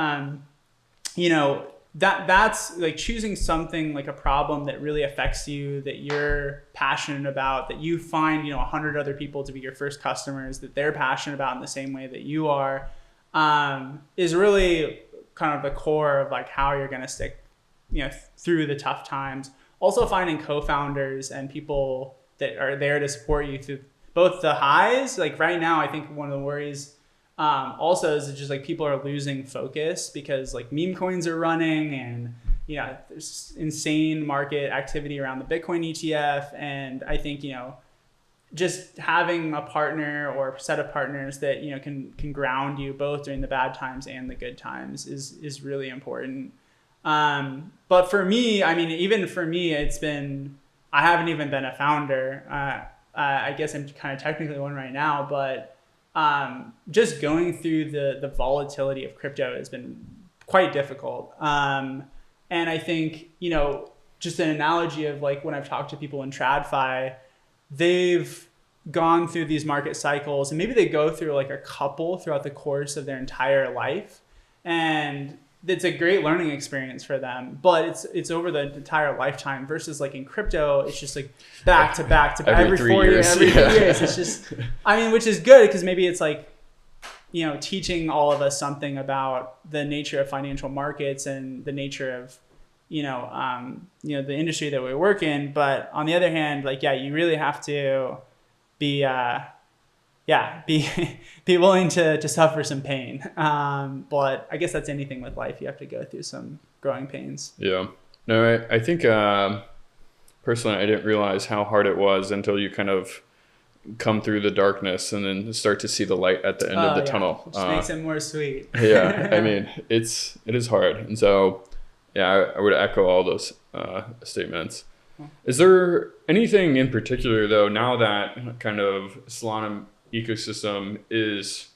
Speaker 1: that's like choosing something like a problem that really affects you, that you're passionate about, that you find, 100 other people to be your first customers, that they're passionate about in the same way that you are, is really kind of the core of like how you're going to stick, through the tough times. Also finding co-founders and people that are there to support you through both the highs. Like right now, I think one of the worries also is just like people are losing focus because like meme coins are running, and there's insane market activity around the Bitcoin ETF. And I think, just having a partner or a set of partners that, can ground you both during the bad times and the good times is really important. But for me, even for me, I haven't even been a founder. I guess I'm kind of technically one right now, but just going through the volatility of crypto has been quite difficult. And I think, just an analogy of like when I've talked to people in TradFi, they've gone through these market cycles, and maybe they go through like a couple throughout the course of their entire life. And it's a great learning experience for them, but it's over the entire lifetime versus like in crypto, it's just like back to back to back every 4 years, every 3 years. It's just, which is good because maybe it's like, teaching all of us something about the nature of financial markets and the nature of, the industry that we work in. But on the other hand, like, you really have to be willing to suffer some pain. But I guess that's anything with life. You have to go through some growing pains.
Speaker 2: Yeah. No, I think personally, I didn't realize how hard it was until you kind of come through the darkness and then start to see the light at the end of the tunnel.
Speaker 1: Which makes it more sweet.
Speaker 2: Yeah. It is hard. And so, I would echo all those statements. Is there anything in particular, though, now that kind of Solana ecosystem is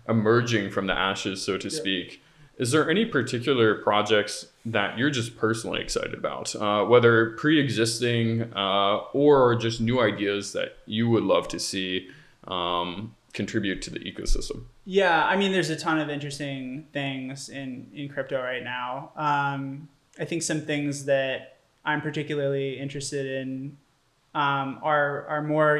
Speaker 2: emerging from the ashes, so to speak, is there any particular projects that you're just personally excited about, whether pre-existing or just new ideas that you would love to see contribute to the ecosystem?
Speaker 1: Yeah, there's a ton of interesting things in crypto right now. I think some things that I'm particularly interested in are more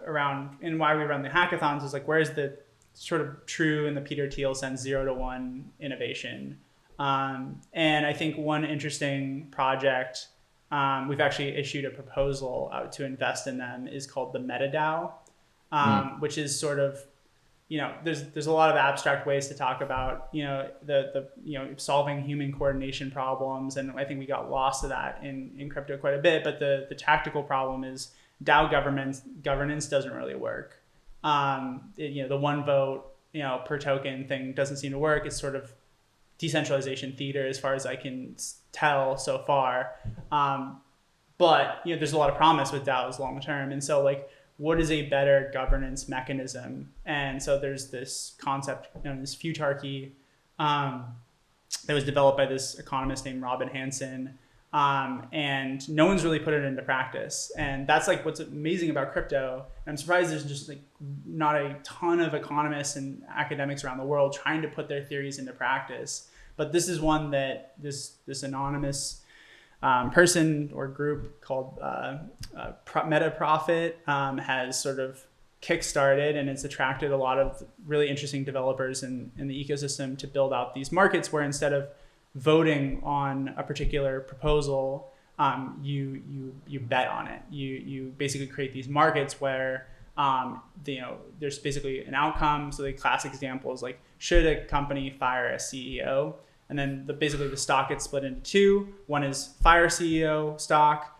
Speaker 1: around, and why we run the hackathons is like, where's the sort of true, in the Peter Thiel sense, 0 to 1 innovation. And I think one interesting project, we've actually issued a proposal out to invest in them, is called the MetaDAO, which is sort of, there's a lot of abstract ways to talk about, the solving human coordination problems. And I think we got lost to that in crypto quite a bit. But the tactical problem is DAO governance doesn't really work. The one vote, per token thing doesn't seem to work. It's sort of decentralization theater as far as I can tell so far. But, there's a lot of promise with DAOs long term. And so like, what is a better governance mechanism? And so there's this concept known as futarchy that was developed by this economist named Robin Hanson. And no one's really put it into practice. And that's like what's amazing about crypto. And I'm surprised there's just like not a ton of economists and academics around the world trying to put their theories into practice. But this is one that this anonymous person or group called Meta Profit has sort of kickstarted, and it's attracted a lot of really interesting developers in the ecosystem to build out these markets where instead of voting on a particular proposal, you bet on it. You basically create these markets where there's basically an outcome. So the classic example is like, should a company fire a CEO? And then basically the stock gets split into two. One is fire CEO stock.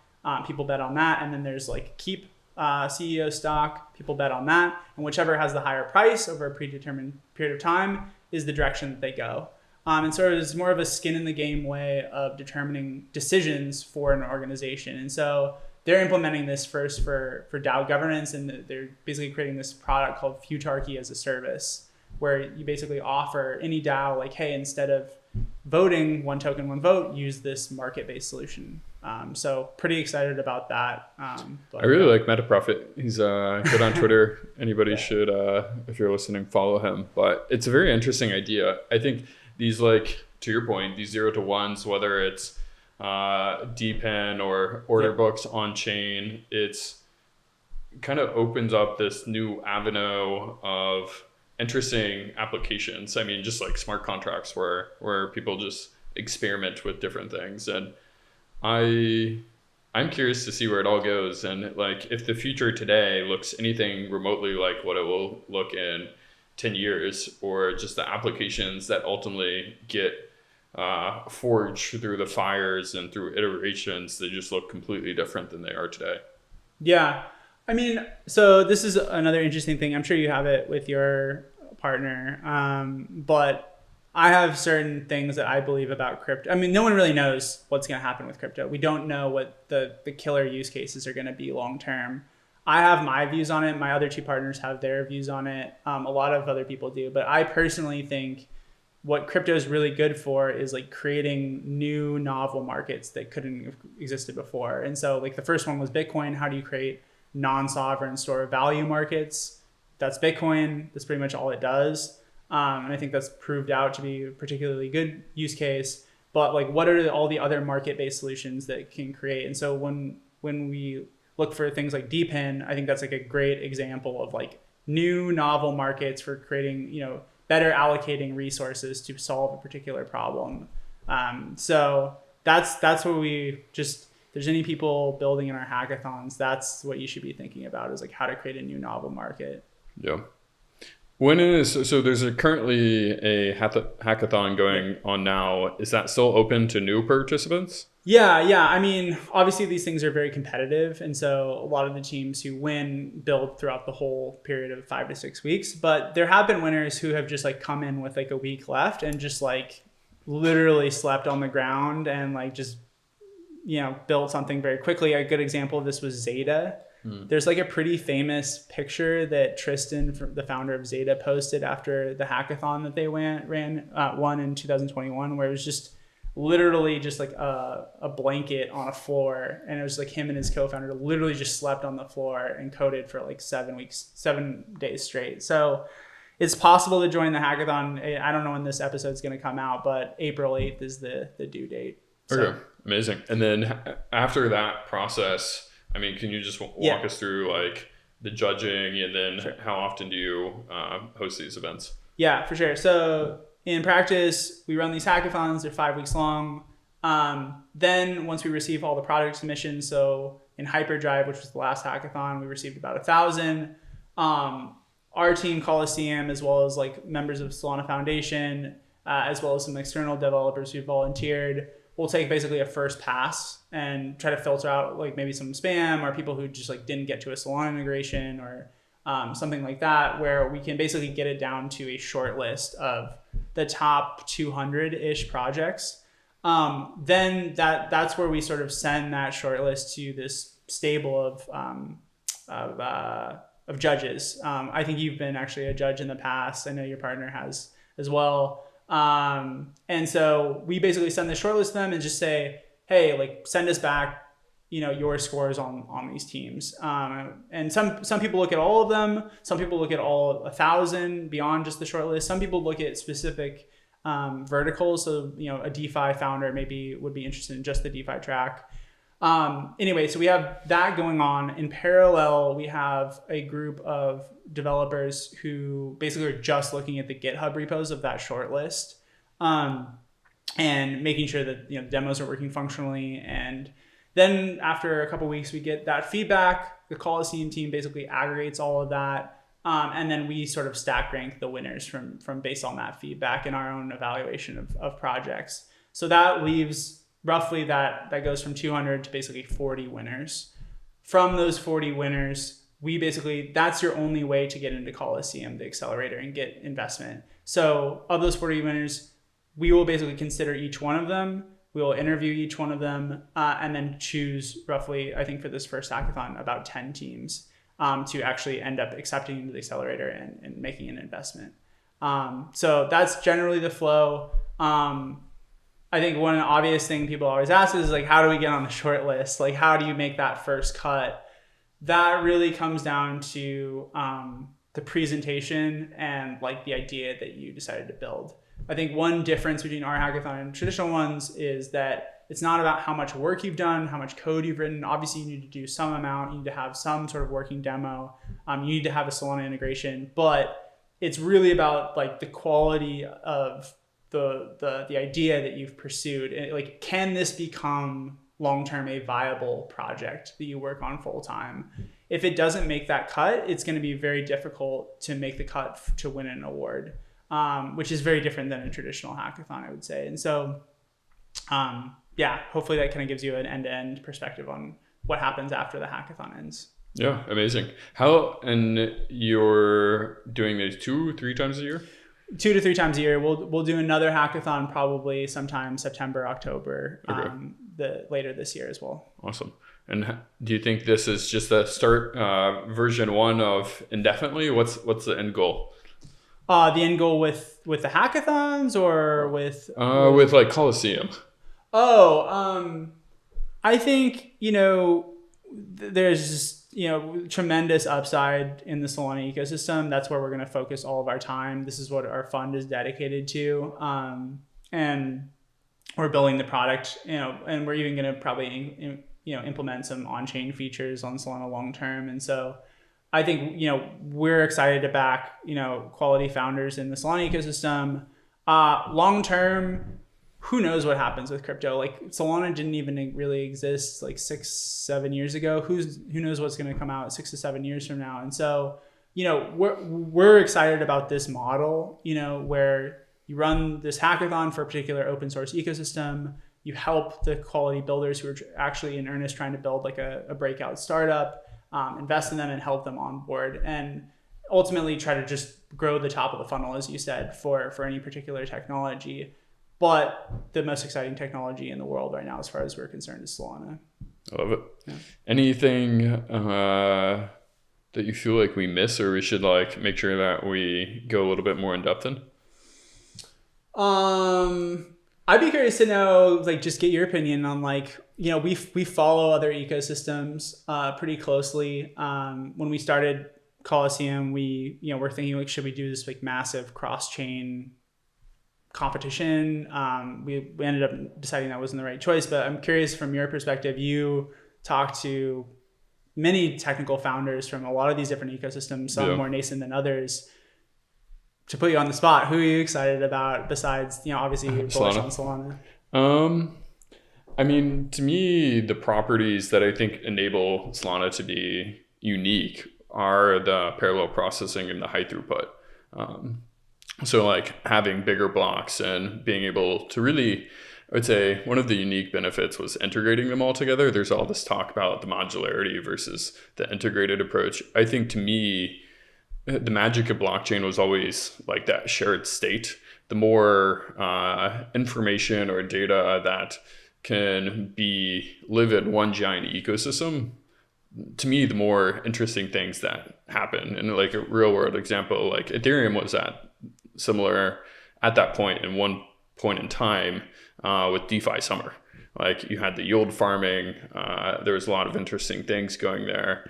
Speaker 1: People bet on that. And then there's like keep CEO stock. People bet on that. And whichever has the higher price over a predetermined period of time is the direction that they go. And so it's more of a skin in the game way of determining decisions for an organization. And so they're implementing this first for DAO governance, and they're basically creating this product called Futarchy as a service, where you basically offer any DAO like, hey, instead of voting one token, one vote, use this market-based solution. So pretty excited about that.
Speaker 2: I really like Meta Profit. He's good on Twitter. Anybody should, if you're listening, follow him. But it's a very interesting idea. I think these, like, to your point, these 0 to 1s, whether it's DPEN or order books on chain, it's kind of opens up this new avenue of interesting applications. I mean, just like smart contracts where people just experiment with different things. And I'm curious to see where it all goes. And like, if the future today looks anything remotely like what it will look in 10 years, or just the applications that ultimately get forge through the fires and through iterations, they just look completely different than they are today.
Speaker 1: Yeah. I mean, so this is another interesting thing. I'm sure you have it with your partner. But I have certain things that I believe about crypto. I mean, no one really knows what's going to happen with crypto. We don't know what the killer use cases are going to be long term. I have my views on it. My other two partners have their views on it. A lot of other people do. But I personally think what crypto is really good for is like creating new novel markets that couldn't have existed before. And so like the first one was Bitcoin. How do you create non-sovereign store of value markets? That's Bitcoin. That's pretty much all it does. And I think that's proved out to be a particularly good use case. But like, what are all the other market-based solutions that can create? And so when we look for things like DePIN, I think that's like a great example of like new novel markets for creating, better allocating resources to solve a particular problem. So that's what we just, if there's any people building in our hackathons, that's what you should be thinking about, is like how to create a new novel market.
Speaker 2: Yeah. So there's currently a hackathon going on now. Is that still open to new participants?
Speaker 1: Yeah. I mean, obviously these things are very competitive. And so a lot of the teams who win build throughout the whole period of 5 to 6 weeks. But there have been winners who have just like come in with like a week left and just like literally slept on the ground and like just, built something very quickly. A good example of this was Zeta. There's like a pretty famous picture that Tristan, the founder of Zeta, posted after the hackathon that they won in 2021, where it was just literally just like a blanket on a floor, and it was like him and his co-founder literally just slept on the floor and coded for like 7 days straight. So it's possible to join the hackathon. I don't know when this episode is going to come out, but April 8th is the due date. So.
Speaker 2: Okay, amazing. And then after that process, I mean, can you just walk us through like the judging, and then how often do you host these events? Yeah,
Speaker 1: for sure. So in practice, we run these hackathons. They're 5 weeks long. Then once we receive all the project submissions, so in Hyperdrive, which was the last hackathon, we received about 1,000. Our team, Colosseum, as well as like members of Solana Foundation, as well as some external developers who volunteered, we'll take basically a first pass and try to filter out like maybe some spam or people who just like didn't get to a Solana integration or something like that, where we can basically get it down to a short list of the top 200-ish projects. Then that's where we sort of send that short list to this stable of judges. I think you've been actually a judge in the past. I know your partner has as well. And so we basically send the shortlist to them and just say, hey, like send us back, your scores on these teams. And some people look at all of them. Some people look at all 1,000 beyond just the shortlist. Some people look at specific verticals. So, a DeFi founder maybe would be interested in just the DeFi track. Anyway, so we have that going on. In parallel, we have a group of developers who basically are just looking at the GitHub repos of that short list, and making sure that demos are working functionally. And then after a couple of weeks, we get that feedback. The Colosseum team basically aggregates all of that, and then we sort of stack rank the winners from based on that feedback and our own evaluation of projects. So that leaves roughly that goes from 200 to basically 40 winners. From those 40 winners, that's your only way to get into Colosseum, the accelerator, and get investment. So of those 40 winners, we will basically consider each one of them. We will interview each one of them, and then choose roughly, I think for this first hackathon, about 10 teams to actually end up accepting into the accelerator and making an investment. So that's generally the flow. I think one obvious thing people always ask is like, how do we get on the short list? Like, how do you make that first cut? That really comes down to the presentation and like the idea that you decided to build. I think one difference between our hackathon and traditional ones is that it's not about how much work you've done, how much code you've written. Obviously, you need to do some amount. You need to have some sort of working demo. You need to have a Solana integration, but it's really about like the quality of the idea that you've pursued. Like, can this become long-term a viable project that you work on full-time? If it doesn't make that cut, it's going to be very difficult to make the cut to win an award. which is very different than a traditional hackathon, I would say. And so, hopefully that kind of gives you an end-to-end perspective on what happens after the hackathon ends.
Speaker 2: Yeah, amazing. And you're doing these 2-3 times a year?
Speaker 1: 2 to 3 times a year. We'll do another hackathon probably sometime September, October, later this year as well.
Speaker 2: Awesome. And do you think this is just the start, version 1 of indefinitely? What's the end goal?
Speaker 1: The end goal with the hackathons or with
Speaker 2: like Colosseum?
Speaker 1: I think, there's just, tremendous upside in the Solana ecosystem. That's where we're going to focus all of our time. This is what our fund is dedicated to. And we're building the product, and we're even going to probably, implement some on-chain features on Solana long term. And so I think, we're excited to back, quality founders in the Solana ecosystem. Long term, who knows what happens with crypto? Like Solana didn't even really exist like 6-7 years ago. Who knows what's going to come out 6 to 7 years from now? And so, we're excited about this model, where you run this hackathon for a particular open source ecosystem. You help the quality builders who are actually in earnest trying to build like a breakout startup, invest in them and help them on board, and ultimately try to just grow the top of the funnel, as you said, for any particular technology. But the most exciting technology in the world right now, as far as we're concerned, is Solana.
Speaker 2: I love it.
Speaker 1: Yeah.
Speaker 2: Anything that you feel like we miss, or we should like make sure that we go a little bit more in depth in?
Speaker 1: I'd be curious to know, like, just get your opinion on, like, we follow other ecosystems pretty closely. When we started Colosseum, we're thinking, like, should we do this like massive cross-chain competition? We ended up deciding that wasn't the right choice, but I'm curious from your perspective. You talked to many technical founders from a lot of these different ecosystems, some more nascent than others. To put you on the spot, who are you excited about besides, obviously you're bullish on Solana?
Speaker 2: I mean, to me, the properties that I think enable Solana to be unique are the parallel processing and the high throughput. So like having bigger blocks and being able to really, I would say one of the unique benefits was integrating them all together. There's all this talk about the modularity versus the integrated approach. I think to me, the magic of blockchain was always like that shared state. The more information or data that can live in one giant ecosystem, to me, the more interesting things that happen. And like a real world example, like Ethereum was similar at that point in one point in time with DeFi Summer. Like you had the yield farming, there was a lot of interesting things going there.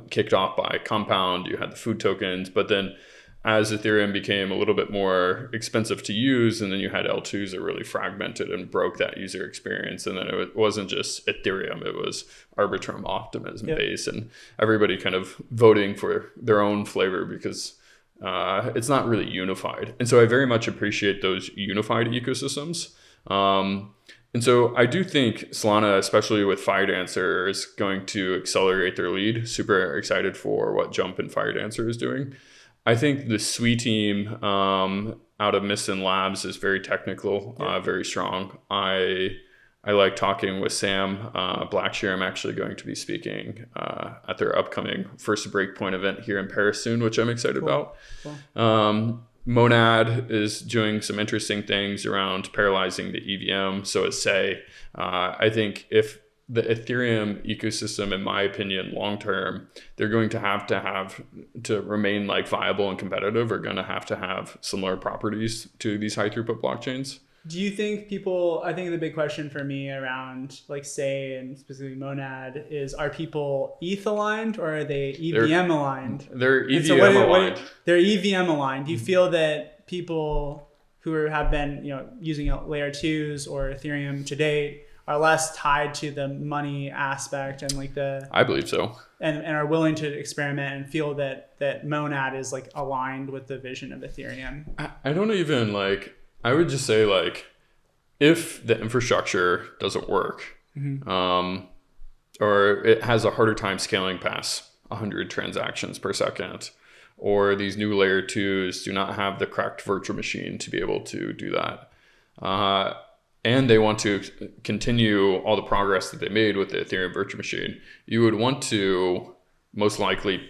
Speaker 2: Kicked off by Compound, you had the food tokens, but then as Ethereum became a little bit more expensive to use, and then you had L2s that really fragmented and broke that user experience. And then it wasn't just Ethereum, it was Arbitrum Optimism base, and everybody kind of voting for their own flavor because it's not really unified. And so I very much appreciate those unified ecosystems. And so I do think Solana, especially with Firedancer, is going to accelerate their lead. Super excited for what Jump and Firedancer is doing. I think the SWE team out of Miston Labs is very technical, very strong. I like talking with Sam Blackshear. I'm actually going to be speaking at their upcoming First Breakpoint event here in Paris soon, which I'm excited about. Cool. Monad is doing some interesting things around parallelizing the EVM. So it's I think if the Ethereum ecosystem, in my opinion, long term, they're going to have to remain like viable and competitive, are going to have similar properties to these high throughput blockchains.
Speaker 1: Do you think I think the big question for me around like and specifically Monad is, are people ETH aligned or are they EVM aligned?
Speaker 2: They're EVM aligned.
Speaker 1: They're EVM aligned. Do you feel that people who have been using layer 2s or Ethereum to date are less tied to the money aspect and like
Speaker 2: I believe so.
Speaker 1: And are willing to experiment and feel that Monad is like aligned with the vision of Ethereum?
Speaker 2: I don't even I would just say if the infrastructure doesn't work, or it has a harder time scaling past 100 transactions per second, or these new layer 2s do not have the correct virtual machine to be able to do that. And they want to continue all the progress that they made with the Ethereum virtual machine, you would want to most likely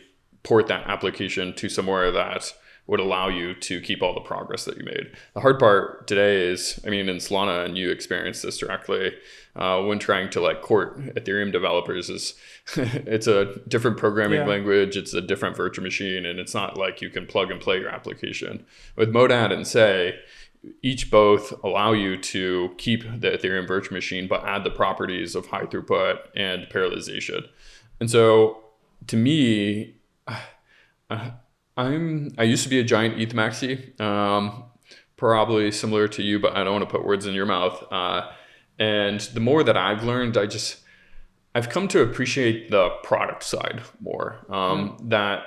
Speaker 2: port that application to somewhere that would allow you to keep all the progress that you made. The hard part today is, I mean, in Solana, and you experienced this directly when trying to like court Ethereum developers, is it's a different programming language, it's a different virtual machine, and it's not like you can plug and play your application. With Monad and Say, each both allow you to keep the Ethereum virtual machine, but add the properties of high throughput and parallelization. And so to me, I used to be a giant ETH maxi, probably similar to you, but I don't want to put words in your mouth. And the more that I've learned, I've come to appreciate the product side more, that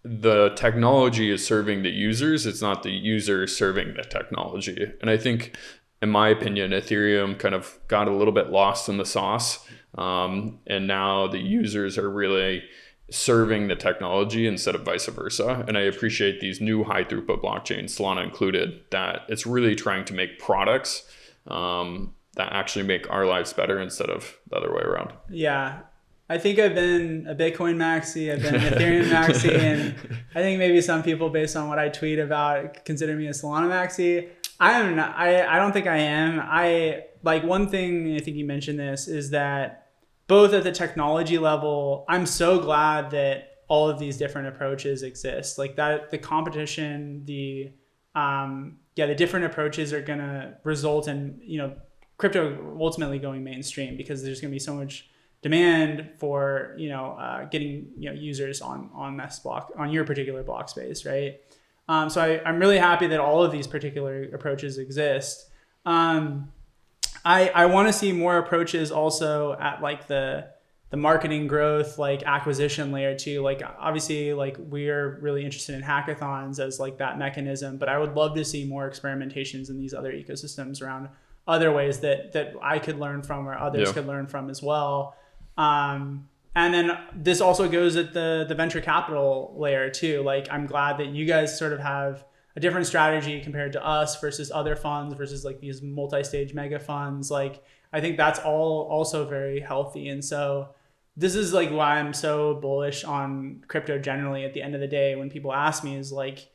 Speaker 2: the technology is serving the users. It's not the user serving the technology. And I think, in my opinion, Ethereum kind of got a little bit lost in the sauce. And now the users are really serving the technology instead of vice versa. And I appreciate these new high throughput blockchains, Solana included, that it's really trying to make products that actually make our lives better instead of the other way around.
Speaker 1: Yeah. I think I've been a Bitcoin maxi, I've been an Ethereum maxi, and I think maybe some people, based on what I tweet about, consider me a Solana maxi. I don't think I am. Like, one thing, I think you mentioned this, is that both at the technology level, I'm so glad that all of these different approaches exist. Like that, the competition, the different approaches are gonna result in, crypto ultimately going mainstream, because there's gonna be so much demand for, getting, users on this block, on your particular block space, right? So I'm really happy that all of these particular approaches exist. I want to see more approaches also at like the marketing growth, like acquisition layer too. Like obviously, like we're really interested in hackathons as like that mechanism, but I would love to see more experimentations in these other ecosystems around other ways that I could learn from, or others could learn from as well. And then this also goes at the venture capital layer too. Like I'm glad that you guys sort of have a different strategy compared to us versus other funds versus like these multi-stage mega funds. Like I think that's all also very healthy. And so this is like why I'm so bullish on crypto generally at the end of the day. When people ask me, is like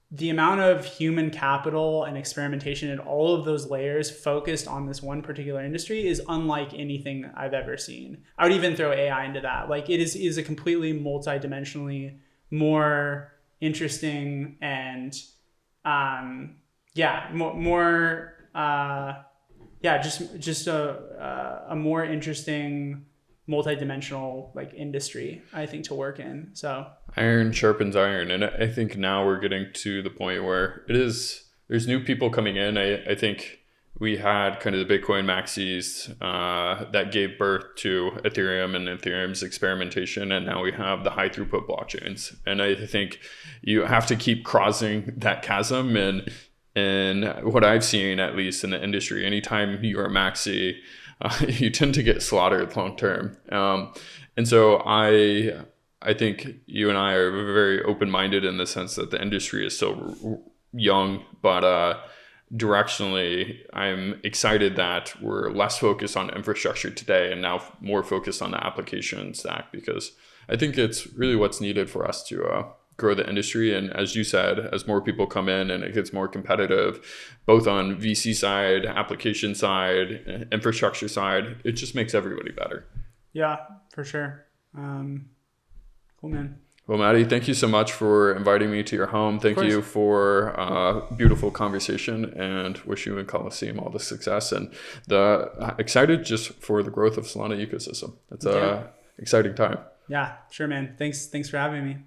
Speaker 1: the amount of human capital and experimentation in all of those layers focused on this one particular industry is unlike anything I've ever seen. I would even throw AI into that. Like it is a completely multi-dimensionally more interesting and just a more interesting multi-dimensional like industry, I think, to work in. So
Speaker 2: iron sharpens iron, and I think now we're getting to the point where there's new people coming in. I think we had kind of the Bitcoin maxis that gave birth to Ethereum and Ethereum's experimentation, and now we have the high throughput blockchains. And I think you have to keep crossing that chasm. And what I've seen, at least in the industry, anytime you're a maxi, you tend to get slaughtered long term. And so I think you and I are very open-minded in the sense that the industry is so young, but directionally, I'm excited that we're less focused on infrastructure today and now more focused on the application stack, because I think it's really what's needed for us to grow the industry. And as you said, as more people come in and it gets more competitive, both on VC side, application side, infrastructure side, it just makes everybody better.
Speaker 1: Yeah, for sure. Cool, man.
Speaker 2: Well, Matty, thank you so much for inviting me to your home. Thank you for a beautiful conversation, and wish you and Colosseum all the success, and excited just for the growth of Solana ecosystem. It's a exciting time.
Speaker 1: Yeah, sure, man. Thanks for having me.